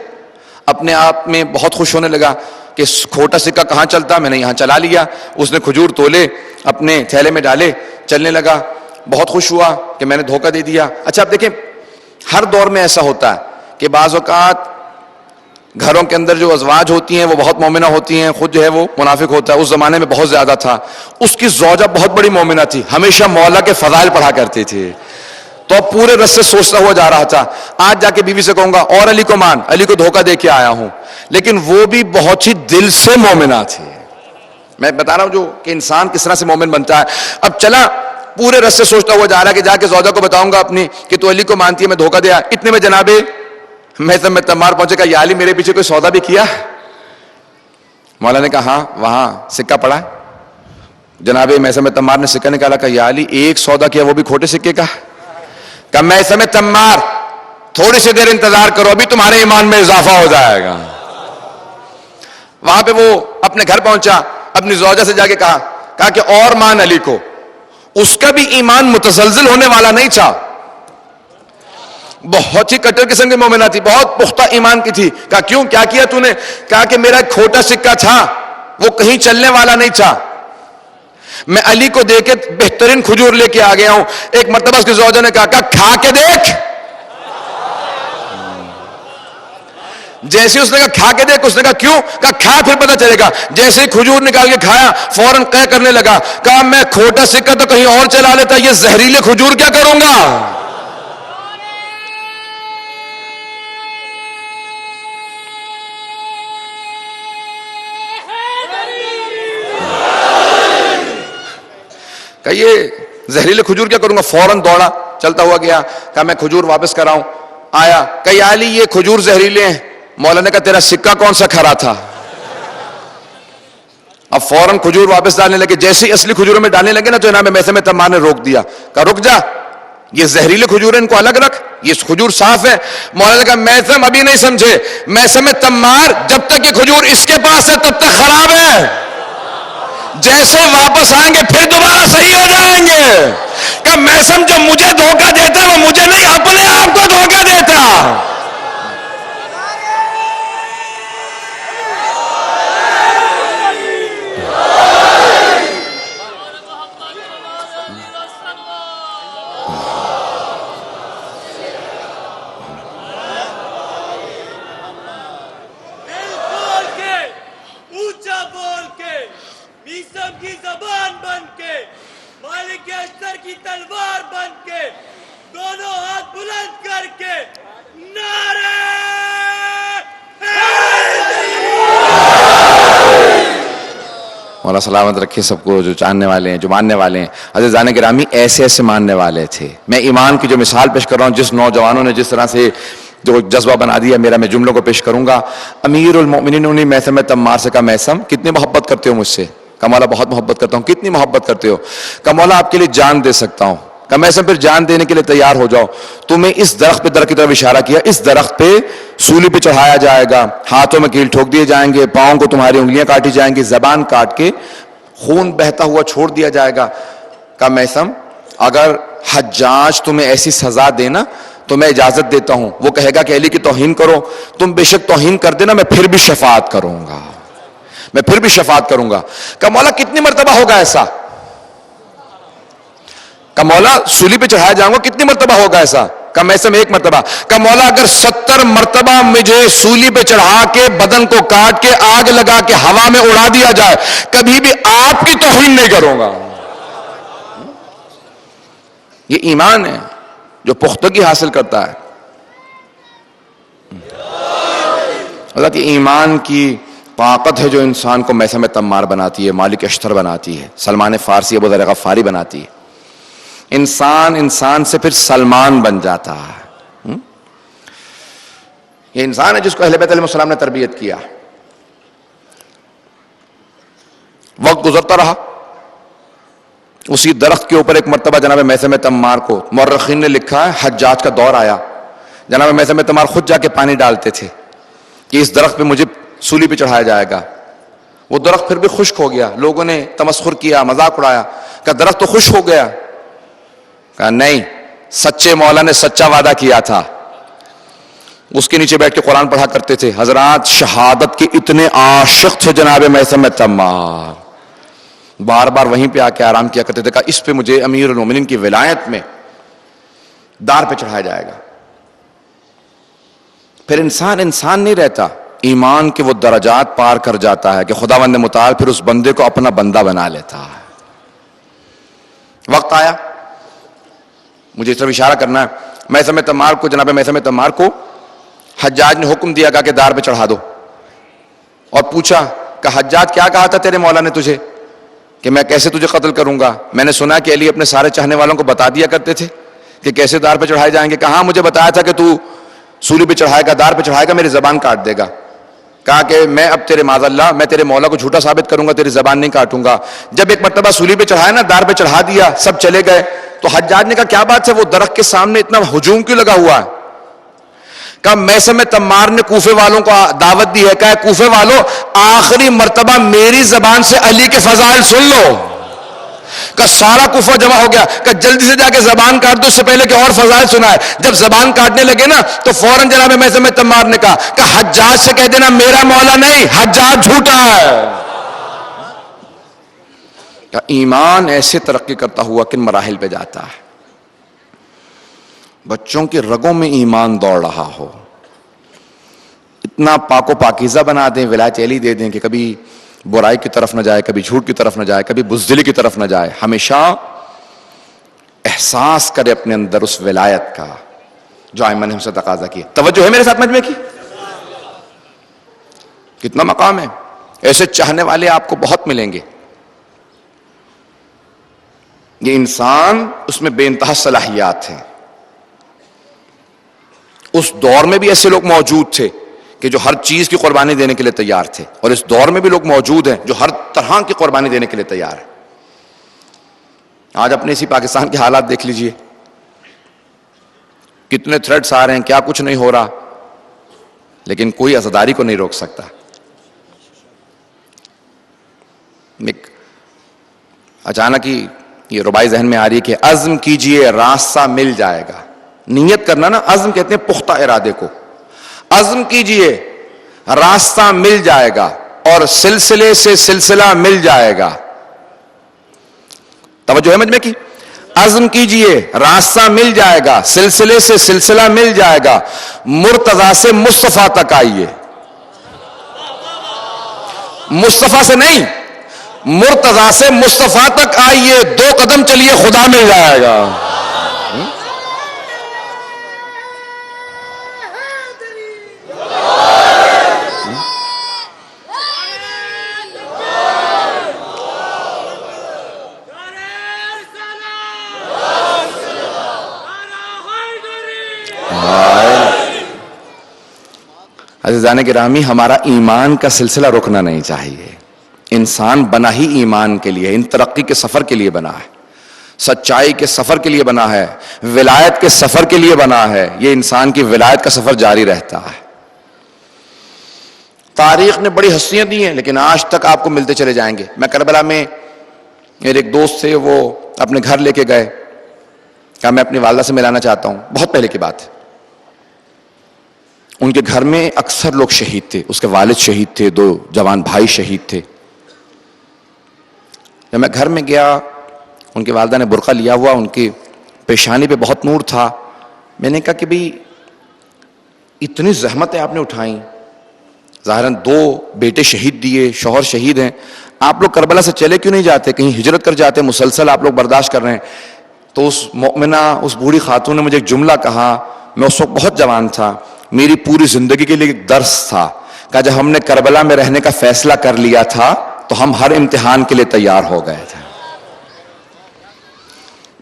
اپنے آپ میں بہت خوش ہونے لگا کہ کھوٹا سکہ کہاں چلتا, میں نے یہاں چلا لیا. اس نے کھجور تولے, اپنے تھیلے میں ڈالے, چلنے لگا. بہت خوش ہوا کہ میں نے دھوکہ دے دیا. اچھا اب دیکھیں, ہر دور میں ایسا ہوتا ہے کہ بعض اوقات گھروں کے اندر جو ازواج ہوتی ہیں وہ بہت مومنہ ہوتی ہیں, خود جو ہے وہ منافق ہوتا ہے. اس زمانے میں بہت زیادہ تھا. اس کی زوجہ بہت بڑی مومنہ تھی, ہمیشہ مولا کے فضائل پڑھا کرتی تھی. تو اب پورے رس سے سوچتا ہوا جا رہا تھا, آج جا کے بیوی سے کہوں گا اور علی کو مان, علی کو دھوکہ دے کے آیا ہوں. لیکن وہ بھی بہت ہی دل سے مومنہ تھی. میں بتا رہا ہوں جو کہ انسان کس طرح سے مومن بنتا ہے. اب چلا پورے رس سے سوچتا ہوا جا رہا ہے کہ جا کے زوجہ کو بتاؤں گا اپنی کہ تو علی کو مانتی ہے, میں دھوکہ دیا. اتنے میں جناب میثم تمار پہنچے. کہا یا علی میرے پیچھے کوئی سودا بھی کیا؟ مولا نے کہا ہاں وہاں سکہ پڑا ہے. جناب میثم تمار نے سکہ نکالا. کہا یا علی ایک سودا کیا, وہ بھی کھوٹے سکے کا. کہا میثم تمار تھوڑی سی دیر انتظار کرو, ابھی تمہارے ایمان میں اضافہ ہو جائے گا. وہاں پہ وہ اپنے گھر پہنچا, اپنی زوجہ سے جا کے کہا کہ اور مان علی کو. اس کا بھی ایمان متزلزل ہونے والا نہیں تھا, بہت ہی کٹر قسم کی مومنہ تھی, بہت پختہ ایمان کی تھی. کہا کیوں, کیا کیا تو نے؟ کہا کہ میرا ایک کھوٹا سکہ تھا, وہ کہیں چلنے والا نہیں تھا, میں علی کو دے کے بہترین کھجور لے کے آ گیا ہوں. ایک مرتبہ اس کی زوجہ نے کہا کھا کے دیکھ. جیسے اس نے کہا کھا کے دیکھ, اس نے کہا کیوں؟ کہا کھا پھر پتہ چلے گا. جیسے ہی کھجور نکال کے کھایا فوراً قے کرنے لگا. کہا میں کھوٹا سکہ تو کہیں اور چلا لیتا, یہ زہریلے کھجور کیا کروں گا. کہ یہ زہریلے کھجور کیا کروں گا. فوراً دوڑا, چلتا ہوا گیا. کہا میں کھجور واپس کراؤں. آیا, کہ یا علی یہ کھجور زہریلے ہیں. مولا نے کہا تیرا سکہ کون سا کھرا تھا. اب فوراً کھجور واپس ڈالنے لگے. جیسے ہی اصلی کھجوروں میں ڈالنے لگے نا تو جناب میثم تمار نے روک دیا. کہا رک جا, یہ زہریلے کھجور ہیں, ان کو الگ رکھ, یہ کھجور صاف ہے. مولا نے کہا میثم ابھی نہیں سمجھے, میثم تمار جب تک یہ کھجور اس کے پاس ہے تب تک خراب ہے, جیسے واپس آئیں گے پھر دوبارہ صحیح ہو جائیں گے. کہ میثم جو مجھے دھوکہ دیتا ہے وہ مجھے نہیں اپنے آپ کو دھوکہ دیتا. مولا سلامت رکھے سب کو، جو جاننے والے ہیں، جو ماننے والے ہیں. عزیزان گرامی، ایسے ایسے ماننے والے تھے. میں ایمان کی جو مثال پیش کر رہا ہوں، جس نوجوانوں نے جس طرح سے جو جذبہ بنا دیا میرا، میں جملوں کو پیش کروں گا. امیر المؤمنین انہیں میثم تمار سے کہا، میثم کتنی محبت کرتے ہو مجھ سے؟ کہا مولا بہت محبت کرتا ہوں. کتنی محبت کرتے ہو؟ کہا مولا آپ کے لیے جان دے سکتا ہوں. کہا میثم پھر جان دینے کے لیے تیار ہو جاؤ. تمہیں اس درخت پہ، درخت کی طرف اشارہ کیا، اس درخت پہ سولی پہ چڑھایا جائے گا، ہاتھوں میں کیل ٹھوک دیے جائیں گے، پاؤں کو تمہاری انگلیاں کاٹی جائیں گی، زبان کاٹ کے خون بہتا ہوا چھوڑ دیا جائے گا. کہا میثم اگر حجاج تمہیں ایسی سزا دینا تو میں اجازت دیتا ہوں. وہ کہے گا کہ علی کی توہین کرو، تم بے شک توہین کر دینا، میں پھر بھی شفاعت کروں گا، میں پھر بھی شفاعت کروں گا. کہ مولا کتنی مرتبہ ہوگا ایسا؟ کہ مولا سولی پہ چڑھایا جاؤں گا، کتنی مرتبہ ہوگا ایسا؟ کہ میثم ایک مرتبہ. کہ مولا اگر 70 مرتبہ مجھے سولی پہ چڑھا کے بدن کو کاٹ کے آگ لگا کے ہوا میں اڑا دیا جائے، کبھی بھی آپ کی توہین نہیں کروں گا. یہ ایمان ہے جو پختگی حاصل کرتا ہے. اللہ کی ایمان کی طاقت ہے جو انسان کو میثم تمار بناتی ہے، مالک اشتر بناتی ہے، سلمان فارسی، ابو ذر غفاری بناتی ہے. انسان سے پھر سلمان بن جاتا ہے. یہ انسان ہے جس کو اہل بیت علیہ السلام نے تربیت کیا. وقت گزرتا رہا، اسی درخت کے اوپر ایک مرتبہ جناب میثم تمار کو، مورخین نے لکھا ہے حجاج کا دور آیا، جناب میثم تمار خود جا کے پانی ڈالتے تھے کہ اس درخت پہ مجھے سولی پہ چڑھایا جائے گا. وہ درخت پھر بھی خشک ہو گیا. لوگوں نے تمسخر کیا، مذاق اڑایا کہ درخت تو خشک ہو گیا. کہا نہیں، سچے مولا نے سچا وعدہ کیا تھا. اس کے نیچے بیٹھ کے قرآن پڑھا کرتے تھے. حضرات شہادت کے اتنے عاشق تھے جناب میثم تمار، بار بار وہیں پہ آ کے آرام کیا کرتے تھے. کہا اس پہ مجھے امیر المومنین کی ولایت میں دار پہ چڑھایا جائے گا. پھر انسان نہیں رہتا، ایمان کے وہ درجات پار کر جاتا ہے کہ خداوند متعال پھر اس بندے کو اپنا بندہ بنا لیتا ہے. وقت آیا، مجھے اس طرف اشارہ کرنا ہے. میثم تمار کو، جناب میثم تمار کو حجاج نے حکم دیا کہ دار پہ چڑھا دو. اور پوچھا کہ حجاج کیا کہا تھا تیرے مولا نے تجھے کہ میں کیسے تجھے قتل کروں گا؟ میں نے سنا کہ علی اپنے سارے چاہنے والوں کو بتا دیا کرتے تھے کہ کیسے دار پہ چڑھائے جائیں گے. کہاں مجھے بتایا تھا کہ تو سولی پہ چڑھائے گا، دار پہ چڑھائے گا، میری زبان کاٹ دے گا. کہا کہ میں اب تیرے معاذ اللہ میں تیرے مولا کو جھوٹا ثابت کروں گا، تیری زبان نہیں کاٹوں گا. جب ایک مرتبہ سولی پہ چڑھایا نا، دار پہ چڑھا دیا، سب چلے گئے. تو حجاج نے کہا کیا بات ہے، وہ درخت کے سامنے اتنا ہجوم کیوں لگا ہوا ہے؟ کہا میثم تمار نے کوفے والوں کو دعوت دی ہے. کہا کوفے والوں آخری مرتبہ میری زبان سے علی کے فضائل سن لو. کہ سارا کوفہ جمع ہو گیا. کہ جلدی سے جا کے زبان کاٹ دو، اس سے پہلے کہ اور فضائل سنائے. جب زبان کاٹنے لگے نا تو فوراً جناب میثم تمار نے کہا کہ حجاج سے کہہ دینا میرا مولا نہیں، حجاج جھوٹا ہے. کہ ایمان ایسے ترقی کرتا ہوا کن مراحل پہ جاتا ہے. بچوں کی رگوں میں ایمان دوڑ رہا ہو، اتنا پاک و پاکیزہ بنا دیں، ولایت علی دے دیں کہ کبھی برائی کی طرف نہ جائے، کبھی جھوٹ کی طرف نہ جائے، کبھی بزدلی کی طرف نہ جائے. ہمیشہ احساس کرے اپنے اندر اس ولایت کا جو ائمہ نے ہم سے تقاضا کی. توجہ ہے میرے ساتھ مجمع کی؟ کتنا مقام ہے. ایسے چاہنے والے آپ کو بہت ملیں گے. یہ انسان اس میں بے انتہا صلاحیات ہیں. اس دور میں بھی ایسے لوگ موجود تھے کہ جو ہر چیز کی قربانی دینے کے لیے تیار تھے، اور اس دور میں بھی لوگ موجود ہیں جو ہر طرح کی قربانی دینے کے لیے تیار ہیں. آج اپنے اسی پاکستان کے حالات دیکھ لیجئے، کتنے تھریٹس آ رہے ہیں، کیا کچھ نہیں ہو رہا، لیکن کوئی عزاداری کو نہیں روک سکتا. اچانک ہی یہ ربائی ذہن میں آ رہی ہے کہ عزم کیجئے راستہ مل جائے گا. نیت کرنا نا، عزم کہتے ہیں پختہ ارادے کو. عزم کیجئے راستہ مل جائے گا اور سلسلے سے سلسلہ مل جائے گا. توجہ ہے مجمع کی؟ عزم کیجئے راستہ مل جائے گا، سلسلے سے سلسلہ مل جائے گا. مرتضیٰ سے مصطفیٰ تک آئیے، مصطفیٰ سے نہیں، مرتضیٰ سے مصطفیٰ تک آئیے. 2 قدم چلیے، خدا مل جائے گا. عزیزان گرامی، ہمارا ایمان کا سلسلہ رکنا نہیں چاہیے. انسان بنا ہی ایمان کے لیے، ان ترقی کے سفر کے لیے بنا ہے، سچائی کے سفر کے لیے بنا ہے، ولایت کے سفر کے لیے بنا ہے. یہ انسان کی ولایت کا سفر جاری رہتا ہے. تاریخ نے بڑی ہستیاں دی ہیں لیکن آج تک آپ کو ملتے چلے جائیں گے. میں کربلا میں میرے ایک دوست تھے، وہ اپنے گھر لے کے گئے، کہا میں اپنی والدہ سے ملانا چاہتا ہوں. بہت پہلے کی بات ہے. ان کے گھر میں اکثر لوگ شہید تھے، اس کے والد شہید تھے، 2 جوان بھائی شہید تھے. جب میں گھر میں گیا، ان کی والدہ نے برقع لیا ہوا، ان کی پیشانی پہ بہت نور تھا. میں نے کہا کہ بھئی اتنی زحمتیں آپ نے اٹھائیں، ظاہراً 2 بیٹے شہید دیے، شوہر شہید ہیں، آپ لوگ کربلا سے چلے کیوں نہیں جاتے، کہیں ہجرت کر جاتے؟ مسلسل آپ لوگ برداشت کر رہے ہیں. تو اس مومنہ، اس بوڑھی خاتون نے مجھے ایک جملہ کہا. میں اس وقت بہت جوان تھا، میری پوری زندگی کے لیے ایک درس تھا. کہا جب ہم نے کربلا میں رہنے کا فیصلہ کر لیا تھا تو ہم ہر امتحان کے لیے تیار ہو گئے تھے.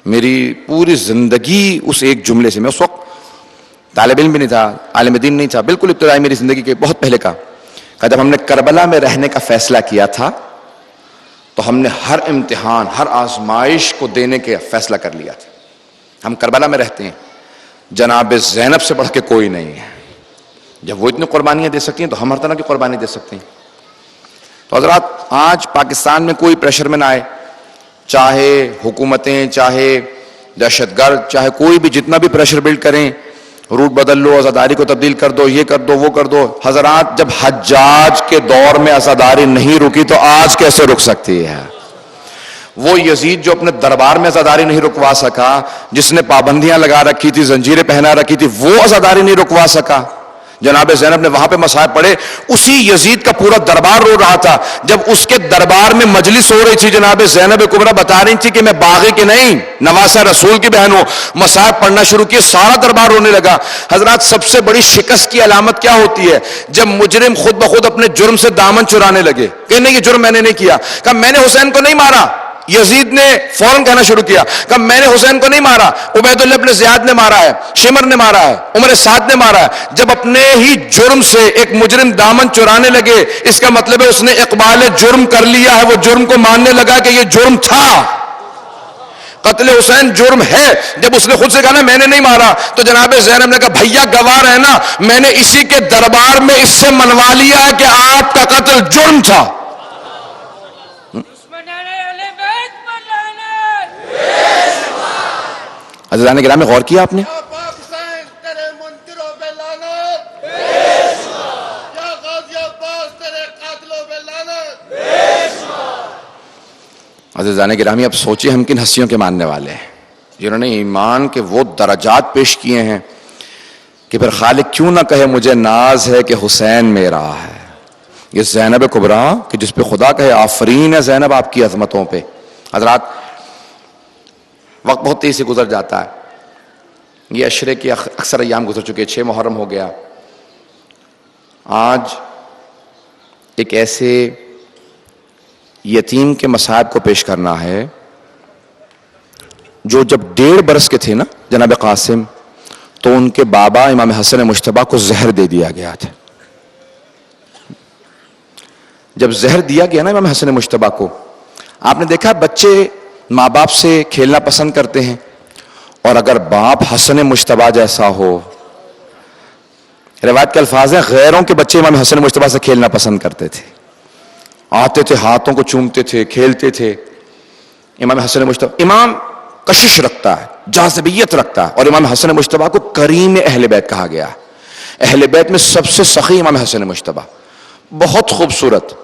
میری پوری زندگی اس ایک جملے سے، میں اس وقت طالب علم بھی نہیں تھا، عالم دین نہیں تھا، بالکل ابتدائی میری زندگی کے بہت پہلے کا. کہا جب ہم نے کربلا میں رہنے کا فیصلہ کیا تھا تو ہم نے ہر امتحان، ہر آزمائش کو دینے کے فیصلہ کر لیا تھا. ہم کربلا میں رہتے ہیں، جناب زینب سے بڑھ کے کوئی نہیں ہے. جب وہ اتنی قربانیاں دے سکتی ہیں تو ہم ہر طرح کی قربانی دے سکتے ہیں. تو حضرات، آج پاکستان میں کوئی پریشر میں نہ آئے، چاہے حکومتیں، چاہے دہشت گرد، چاہے کوئی بھی جتنا بھی پریشر بلڈ کریں، روٹ بدل لو، عزاداری کو تبدیل کر دو، یہ کر دو، وہ کر دو. حضرات، جب حجاج کے دور میں عزاداری نہیں رکی تو آج کیسے رک سکتی ہے؟ وہ یزید جو اپنے دربار میں عزاداری نہیں رکوا سکا، جس نے پابندیاں لگا رکھی تھی، زنجیریں پہنا رکھی تھی، وہ عزاداری نہیں رکوا سکا. جناب زینب نے وہاں پہ مصائب پڑے، اسی یزید کا پورا دربار رو رہا تھا. جب اس کے دربار میں مجلس ہو رہی تھی، جناب زینب کبریٰ بتا رہی تھی کہ میں باغی کی نہیں، نواسہ رسول کی بہن ہوں. مصائب پڑھنا شروع کیے، سارا دربار رونے لگا. حضرات، سب سے بڑی شکست کی علامت کیا ہوتی ہے؟ جب مجرم خود بخود اپنے جرم سے دامن چرانے لگے کہ نہیں، یہ جرم میں نے نہیں کیا. کہا میں نے حسین کو نہیں مارا. یزید نے فوراً کہنا شروع کیا، کہ میں نے حسین کو نہیں مارا، عبید اللہ ابن زیاد نے مارا ہے، شمر نے مارا ہے، عمر سعد نے مارا ہے. جب اپنے ہی جرم سے ایک مجرم دامن چرانے لگے، اس کا مطلب ہے اس نے اقبال جرم کر لیا ہے، وہ جرم کو ماننے لگا کہ یہ جرم تھا، قتل حسین جرم ہے. جب اس نے خود سے کہا نا میں نے نہیں مارا، تو جناب زینب نے کہا بھیا گواہ رہنا، میں نے اسی کے دربار میں اس سے منوا لیا ہے کہ آپ کا قتل جرم تھا. عزیزان گرامی، غور کیا آپ نے؟ عزیزان گرامی، اب سوچیں ہم کن ہستیوں کے ماننے والے ہیں جنہوں نے ایمان کے وہ درجات پیش کیے ہیں کہ پھر خالق کیوں نہ کہے مجھے ناز ہے کہ حسین میرا ہے. یہ زینب کبریٰ کہ جس پہ خدا کہے آفرین ہے زینب آپ کی عظمتوں پہ. حضرات، وقت بہت تیزی سے گزر جاتا ہے. یہ عشرے کے اکثر ایام گزر چکے، 6 محرم ہو گیا. آج ایک ایسے یتیم کے مصائب کو پیش کرنا ہے جو جب 1.5 برس کے تھے نا جناب قاسم، تو ان کے بابا امام حسن مجتبیٰ کو زہر دے دیا گیا تھا. جب زہر دیا گیا نا امام حسن مجتبیٰ کو، آپ نے دیکھا بچے ماں باپ سے کھیلنا پسند کرتے ہیں، اور اگر باپ حسن مجتبیٰ جیسا ہو، روایت کے الفاظ ہیں غیروں کے بچے امام حسن مجتبیٰ سے کھیلنا پسند کرتے تھے، آتے تھے ہاتھوں کو چومتے تھے، کھیلتے تھے. امام حسن مجتبیٰ، امام کشش رکھتا ہے، جاذبیت رکھتا ہے، اور امام حسن مجتبیٰ کو کریم اہل بیت کہا گیا. اہل بیت میں سب سے سخی امام حسن مجتبیٰ، بہت خوبصورت،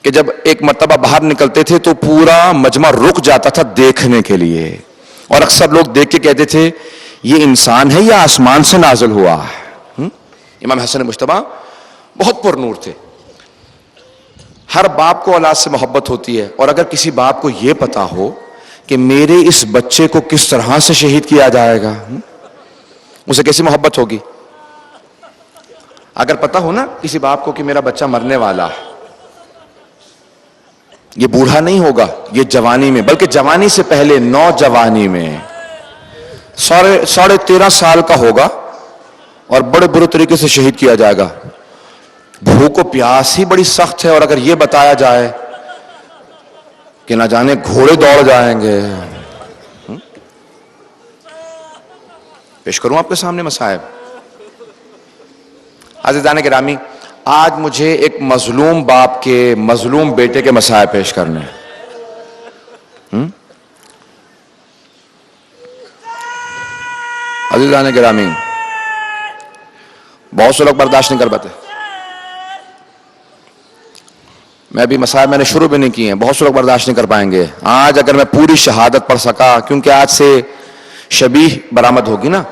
کہ جب ایک مرتبہ باہر نکلتے تھے تو پورا مجمع رک جاتا تھا دیکھنے کے لیے، اور اکثر لوگ دیکھ کے کہتے تھے یہ انسان ہے یا آسمان سے نازل ہوا ہے. امام حسن مجتبیٰ بہت پر نور تھے. ہر باپ کو اولاد سے محبت ہوتی ہے، اور اگر کسی باپ کو یہ پتا ہو کہ میرے اس بچے کو کس طرح سے شہید کیا جائے گا، اسے کیسی محبت ہوگی. اگر پتا ہو نا کسی باپ کو کہ میرا بچہ مرنے والا ہے، یہ بوڑھا نہیں ہوگا، یہ جوانی میں، بلکہ جوانی سے پہلے نوجوانی میں 13.5 سال کا ہوگا اور بڑے برے طریقے سے شہید کیا جائے گا. بھوک و پیاس ہی بڑی سخت ہے، اور اگر یہ بتایا جائے کہ نہ جانے گھوڑے دوڑ جائیں گے. پیش کروں آپ کے سامنے مصائب. عزیزان گرامی، آج مجھے ایک مظلوم باپ کے مظلوم بیٹے کے مصائب پیش کرنے ہیں. عزیزان گرامی، بہت سے لوگ برداشت نہیں کر پاتے. میں ابھی مصائب میں نے شروع بھی نہیں کیے ہیں، بہت سے لوگ برداشت نہیں کر پائیں گے. آج اگر میں پوری شہادت پڑھ سکا، کیونکہ آج سے شبیہ برآمد ہوگی نا،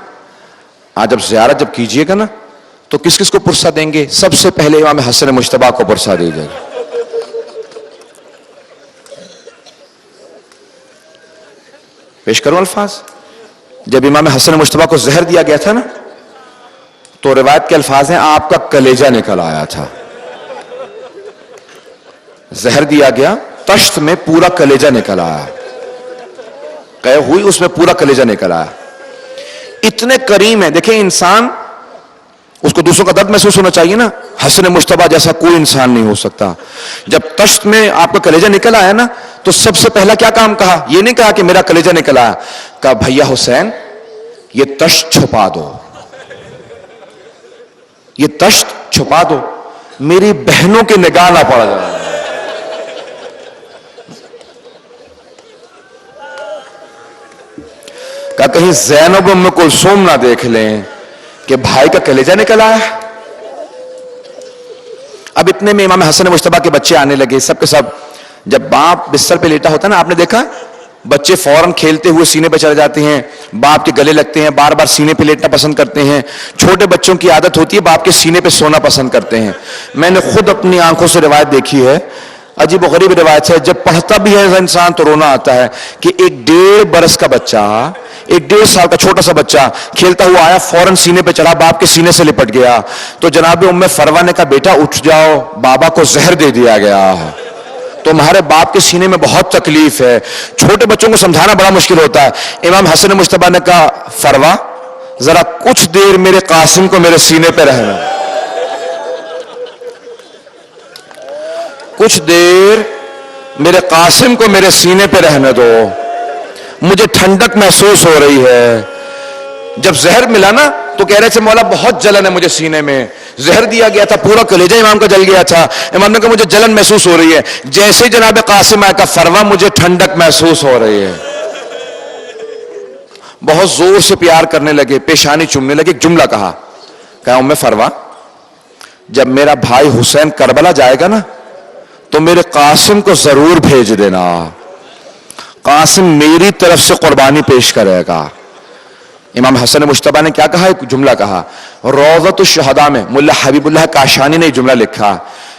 آج جب زیارت جب کیجئے گا نا تو کس کس کو پرسہ دیں گے؟ سب سے پہلے امام حسن مجتبیٰ کو پرسہ دیجئے گا. پیش کروں الفاظ. جب امام حسن مجتبیٰ کو زہر دیا گیا تھا نا تو روایت کے الفاظ ہیں آپ کا کلیجہ نکل آیا تھا. زہر دیا گیا، تشت میں پورا کلیجہ نکل آیا، قے ہوئی اس میں پورا کلیجہ نکل آیا. اتنے کریم ہیں. دیکھیں انسان، اس کو دوسروں کا درد محسوس ہونا چاہیے نا. حسن مجتبیٰ جیسا کوئی انسان نہیں ہو سکتا. جب تشت میں آپ کا کلیجہ نکل آیا نا تو سب سے پہلا کیا کام کہا؟ یہ نہیں کہا کہ میرا کلیجہ نکل آیا، کہا بھیا حسین یہ تشت چھپا دو، یہ تشت چھپا دو، میری بہنوں کی نگاہ نہ پڑ جائے. کہا کہیں زینب ام کلثوم نہ دیکھ لیں کہ بھائی کا کلیجہ نکل آیا. اب اتنے میں امام حسن مجتبیٰ کے بچے آنے لگے، سب کے سب. جب باپ بستر پہ لیٹا ہوتا نا، آپ نے دیکھا بچے فوراً کھیلتے ہوئے سینے پہ چڑھ جاتے ہیں، باپ کے گلے لگتے ہیں، بار بار سینے پہ لیٹنا پسند کرتے ہیں. چھوٹے بچوں کی عادت ہوتی ہے باپ کے سینے پہ سونا پسند کرتے ہیں. میں نے خود اپنی آنکھوں سے روایت دیکھی ہے، عجیب و غریب روایت ہے. جب پڑھتا بھی ہے انسان تو رونا آتا ہے کہ 1.5 برس کا بچہ، 1.5 سال کا چھوٹا سا بچہ کھیلتا ہوا آیا، فوراً سینے پہ چڑھا، باپ کے سینے سے لپٹ گیا. تو جناب ام فروہ نے کہا بیٹا اٹھ جاؤ، بابا کو زہر دے دیا گیا، تمہارے باپ کے سینے میں بہت تکلیف ہے. چھوٹے بچوں کو سمجھانا بڑا مشکل ہوتا ہے. امام حسن مجتبیٰ نے کہا فروہ ذرا کچھ دیر میرے قاسم کو میرے سینے پہ رہنا، کچھ دیر میرے قاسم کو میرے سینے پہ رہنے دو، مجھے ٹھنڈک محسوس ہو رہی ہے. جب زہر ملا نا تو کہہ رہے تھے مولا بہت جلن ہے مجھے سینے میں. زہر دیا گیا تھا، پورا کلیجہ امام کا جل گیا تھا. امام نے کہا مجھے جلن محسوس ہو رہی ہے. جیسے ہی جناب قاسم آیا، کہا فروہ مجھے ٹھنڈک محسوس ہو رہی ہے. بہت زور سے پیار کرنے لگے، پیشانی چومنے لگے. ایک جملہ کہا، کہا ام فروہ جب میرا بھائی حسین کربلا جائے گا نا تو میرے قاسم کو ضرور بھیج دینا، قاسم میری طرف سے قربانی پیش کرے گا. امام حسن مجتبیٰ نے کیا کہا؟ ایک جملہ کہا. روضۃ الشہداء میں ملا حبیب اللہ کاشانی نے ایک جملہ لکھا.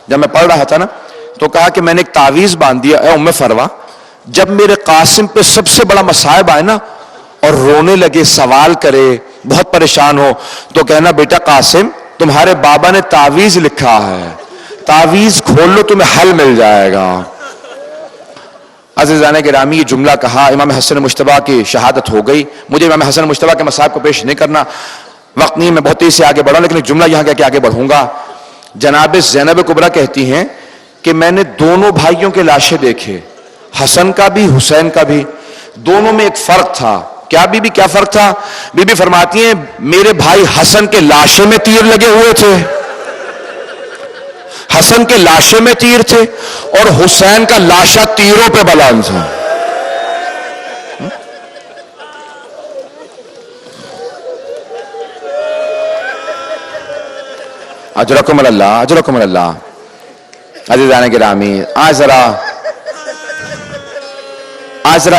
جب میں پڑھ رہا تھا نا تو کہا کہ میں نے ایک تعویذ باندھ دیا، اے ام فروہ جب میرے قاسم پہ سب سے بڑا مصائب آئے نا اور رونے لگے، سوال کرے، بہت پریشان ہو، تو کہنا بیٹا قاسم تمہارے بابا نے تعویذ لکھا ہے، تعویذ کھول لو تمہیں حل مل جائے گا. عزیزان گرامی یہ جملہ کہا، امام حسن مجتبیٰ کی شہادت ہو گئی. مجھے امام حسن مجتبیٰ کے مصائب کو پیش نہیں کرنا، وقت نہیں، میں بہت تیزی سے آگے بڑھا، لیکن ایک جملہ یہاں کہہ کے آگے بڑھوں گا. جناب زینب کبریٰ کہتی ہیں کہ میں نے دونوں بھائیوں کے لاشیں دیکھے، حسن کا بھی حسین کا بھی، دونوں میں ایک فرق تھا. کیا بی بی کیا فرق تھا؟ بی بی فرماتی ہیں میرے بھائی حسن کے لاشے میں تیر لگے ہوئے تھے، حسن کے لاشے میں تیر تھے، اور حسین کا لاشا تیروں پہ بلند تھا. اجرکم اللہ، اجرکم اللہ. عزیزان گرامی آج ذرا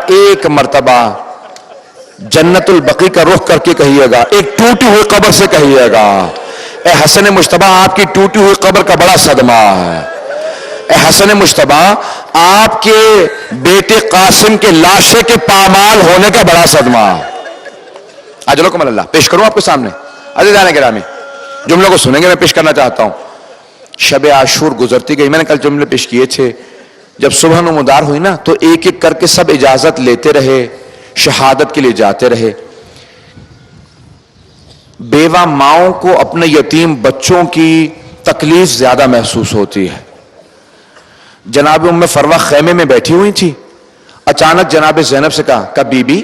ایک مرتبہ جنت البقیع کا رخ کر کے کہیے گا، ایک ٹوٹی ہوئی قبر سے کہیے گا اے حسن مجتبیٰ آپ کی ٹوٹی ہوئی قبر کا بڑا صدمہ ہے. اے حسن مجتبیٰ آپ کے بیٹے قاسم کے لاشے کے پامال ہونے کا بڑا صدمہ. اجرکم اللہ. پیش کروں آپ کے سامنے عزیزان گرامی، جملوں کو سنیں گے، میں پیش کرنا چاہتا ہوں. شب عاشور گزرتی گئی، میں نے کل جملے پیش کیے تھے. جب صبح نمودار ہوئی نا تو ایک ایک کر کے سب اجازت لیتے رہے، شہادت کے لیے جاتے رہے. بیوہ ماؤں کو اپنے یتیم بچوں کی تکلیف زیادہ محسوس ہوتی ہے. جناب ام فروہ خیمے میں بیٹھی ہوئی تھی. اچانک جناب زینب سے کہا کہ بی بی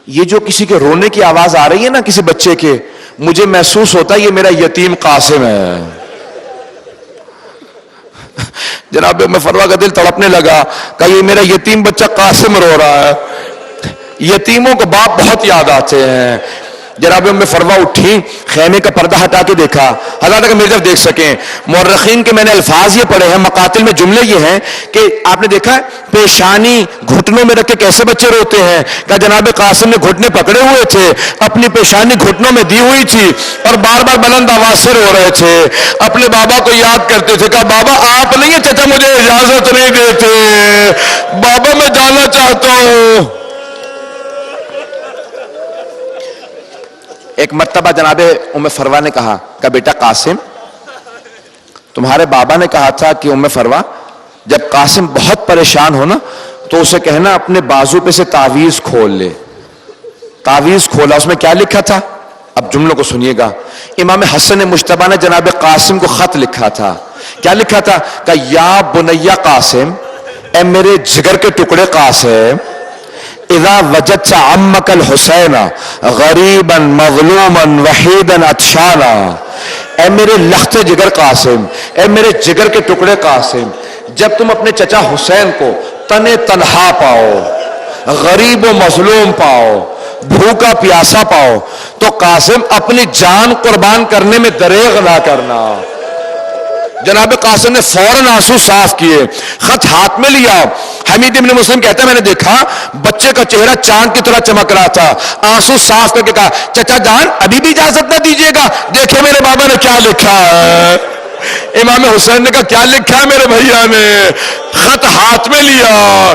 یہ جو کسی کے رونے کی آواز آ رہی ہے نا کسی بچے کے, مجھے محسوس ہوتا ہے یہ میرا یتیم قاسم ہے. جناب ام فروہ کا دل تڑپنے لگا کہ یہ میرا یتیم بچہ قاسم رو رہا ہے. یتیموں کو باپ بہت یاد آتے ہیں. جناب ام فروہ اٹھی, خیمے کا پردہ ہٹا کے دیکھا. حضرت کہ میری طرف دیکھ سکیں, مورخین کے میں نے الفاظ یہ پڑھے ہیں, مقاتل میں جملے یہ ہیں کہ آپ نے دیکھا ہے پیشانی گھٹنوں میں رکھ کے کیسے بچے روتے ہیں. کہ جناب قاسم نے گھٹنے پکڑے ہوئے تھے, اپنی پیشانی گھٹنوں میں دی ہوئی تھی اور بار بار بلند آواز سے رو رہے تھے. اپنے بابا کو یاد کرتے تھے کہ بابا آپ نہیں ہیں چچا, مجھے اجازت نہیں دیتے, بابا میں جانا چاہتا ہوں. ایک مرتبہ جناب ام فروہ نے کہا کہ بیٹا قاسم, تمہارے بابا نے کہا تھا کہ ام فروہ جب قاسم بہت پریشان ہو نا تو اسے کہنا اپنے بازو پہ سے تعویذ کھول لے. تعویذ کھولا, اس میں کیا لکھا تھا اب جملوں کو سنیے گا. امام حسن مجتبی نے جناب قاسم کو خط لکھا تھا. کیا لکھا تھا کہ یا بنیا قاسم, اے میرے جگر کے ٹکڑے قاسم, اذا وجدت عمک الحسین غریبا مظلوما وحیدا عطشانا, اے میرے لخت جگر قاسم, اے میرے جگر کے ٹکڑے قاسم, جب تم اپنے چچا حسین کو تنے تنہا پاؤ, غریب و مظلوم پاؤ, بھوکا پیاسا پاؤ, تو قاسم اپنی جان قربان کرنے میں دریغ نہ کرنا. جناب قاسم نے فوراً آنسو صاف کیے, خط ہاتھ میں لیا. حمید ابن مسلم کہتا ہے میں نے دیکھا بچے کا چہرہ چاند کی طرح چمک رہا تھا. آنسو صاف کر کے کہا چچا جان ابھی بھی اجازت نہ دیجیے گا, دیکھیں میرے بابا نے کیا لکھا ہے. امام حسین نے کہا کیا لکھا ہے میرے بھیا نے. خط ہاتھ میں لیا.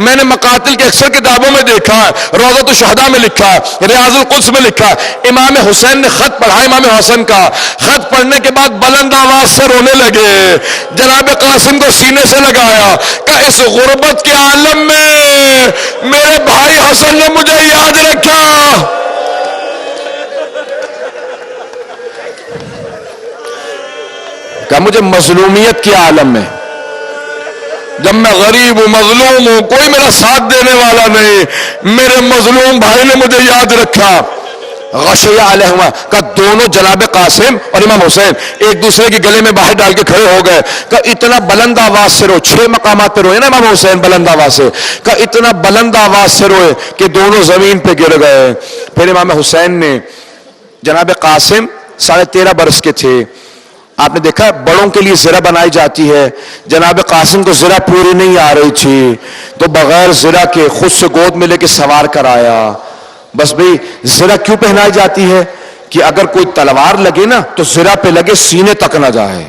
میں نے مقاتل کے اکثر کتابوں میں دیکھا ہے, روضۃ الشہداء میں لکھا ہے, ریاض القدس میں لکھا ہے. امام حسین نے خط پڑھا. امام حسن کا خط پڑھنے کے بعد بلند آواز سے رونے لگے. جناب قاسم کو سینے سے لگایا کہ اس غربت کے عالم میں میرے بھائی حسن نے مجھے یاد رکھا. کہ مجھے مظلومیت کے عالم میں جب میں غریب ہوں, مظلوم ہوں, کوئی میرا ساتھ دینے والا نہیں, میرے مظلوم بھائی نے مجھے یاد رکھا. غشیہ علیہما کا دونوں جناب قاسم اور امام حسین ایک دوسرے کے گلے میں باہر ڈال کے کھڑے ہو گئے. کہ اتنا بلند آواز سے رو, 6 مقامات پہ روئے نا امام حسین بلند آواز سے, کہ اتنا بلند آواز سے روئے کہ دونوں زمین پہ گر گئے. پھر امام حسین نے, جناب قاسم 13.5 برس کے تھے. آپ نے دیکھا بڑوں کے لیے زرہ بنائی جاتی ہے, جناب قاسم کو زرہ پوری نہیں آ رہی تھی تو بغیر زرہ کے خود سے گود میں لے کے سوار کرایا. بس بھئی زرہ کیوں پہنائی جاتی ہے کہ اگر کوئی تلوار لگے نا تو زرہ پہ لگے سینے تک نہ جائے,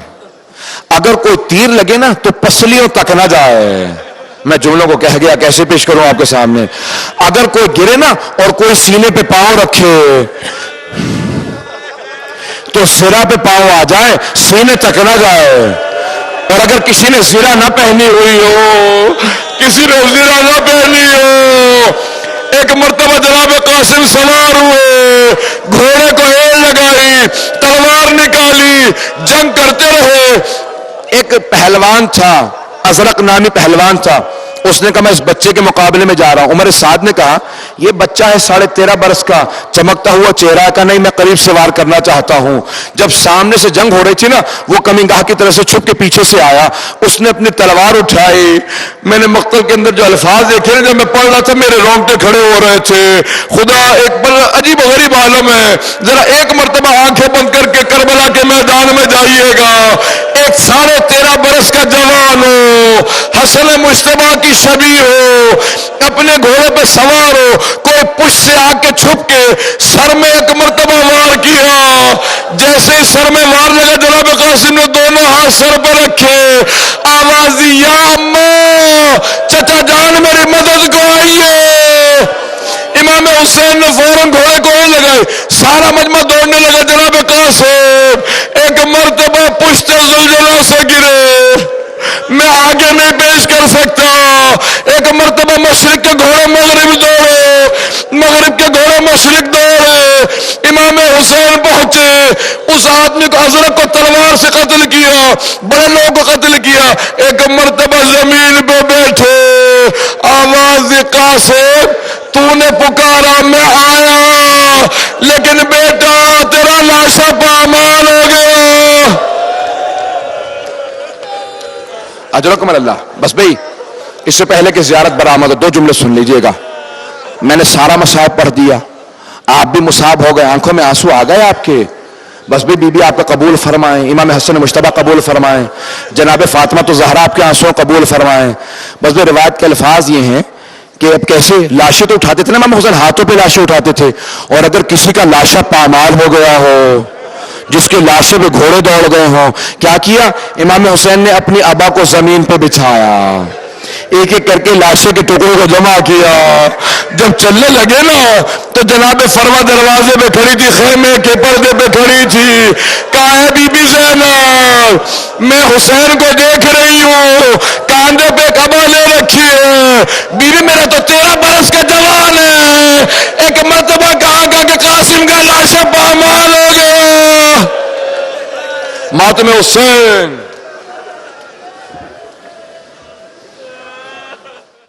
اگر کوئی تیر لگے نا تو پسلیوں تک نہ جائے. میں جملوں کو کہہ گیا, کیسے پیش کروں آپ کے سامنے. اگر کوئی گرے نا اور کوئی سینے پہ پاؤں رکھے تو زرہ پہ پاؤں آ جائے, سینے تک نہ جائے. اور اگر کسی نے زرہ نہ پہنی ہوئی ہو, کسی نے زرہ نہ پہنی ہو, ایک مرتبہ جناب قاسم سوار ہوئے, گھوڑے کو ایڑ لگائی, تلوار نکالی, جنگ کرتے رہے. ایک پہلوان تھا, ازرق نامی پہلوان تھا, اس نے کہا میں اس بچے کے مقابلے میں جا رہا ہوں. عمر سعد نے کہا یہ بچہ ہے 13.5 برس کا, چمکتا ہوا چہرہ کا, نہیں میں قریب سے وار کرنا چاہتا ہوں. جب سامنے سے جنگ ہو رہی تھی نا, وہ کمینگاہ کی طرح سے چھپ کے پیچھے سے آیا, اس نے اپنی تلوار اٹھائی. میں نے مقتل کے اندر جو الفاظ دیکھے نا, جب میں پڑھ رہا تھا میرے رونگٹے کھڑے ہو رہے تھے. خدا ایک بڑا عجیب و غریب عالم ہے. ذرا ایک مرتبہ آنکھیں بند کر کے کربلا کے میدان میں جائیے گا. ایک 13.5 برس کا جوان ہو, حسن مجتبی کی شبیہ ہو, اپنے گھوڑے پہ سوار ہو, کوئی پشت سے آ کے چھپ کے سر میں ایک مرتبہ وار کیا. جیسے ہی سر میں وار لگا, جناب قاسم نے دونوں ہاتھ سر پر رکھے, آواز دی یا اماں, چچا جان میری مدد کو آئیے. امام حسین نے فوراً گھوڑے کو ایڑ لگائی, سارا مجمع دوڑنے لگا. جناب قاسم ایک مرتبہ پشت زلزلہ سے گرے, میں آگے نہیں پیش کر سکتا. ایک مرتبہ مشرق کے گھوڑے مغرب دوڑے, مغرب کے گھوڑے مشرق دوڑے. امام حسین پہنچے, اس آدمی کو حضرت کو تلوار سے قتل کیا، بڑے لوگوں کو قتل کیا. ایک مرتبہ زمین پہ بیٹھے، آواز دی قاسم تو نے پکارا میں آیا، لیکن بیٹا تیرا لاشا پامال ہو گیا. اجرکم اللہ. بس بھئی اس سے پہلے کہ زیارت برآمد ہو، 2 جملے سن لیجئے گا. میں نے سارا مصاحب پڑھ دیا، آپ بھی مصاب ہو گئے، آنکھوں میں آنسو آ گئے آپ کے. بس بی بی آپ کا قبول فرمائیں، امام حسن مجتبی قبول فرمائیں، جناب فاطمہ تو زہرا آپ کے آنسوں قبول فرمائیں. بس بھی روایت کے الفاظ یہ ہیں کہ اب کیسے لاشیں تو اٹھاتے تھے نا امام حسین، ہاتھوں پہ لاشیں اٹھاتے تھے، اور اگر کسی کا لاشا پامال ہو گیا ہو، جس کے لاشے پہ گھوڑے دوڑ گئے ہوں، کیا کیا امام حسین نے اپنی ابا کو زمین پہ بچھایا، ایک ایک کر کے لاشے کے ٹکڑوں کو جمع کیا. جب چلنے لگے نا تو جناب فرما دروازے پہ کھڑی تھی، خیمے کے پردے پہ کھڑی تھی. کہا ہے بی بی زینب میں حسین کو دیکھ رہی ہوں، کاندھے پہ کعبہ لے رکھی ہے، بیوی میرا تو 13 برس کا جوان ہے. ایک مرتبہ کہا کہ قاسم کا لاشا پامال ہو گیا. ماتم حسین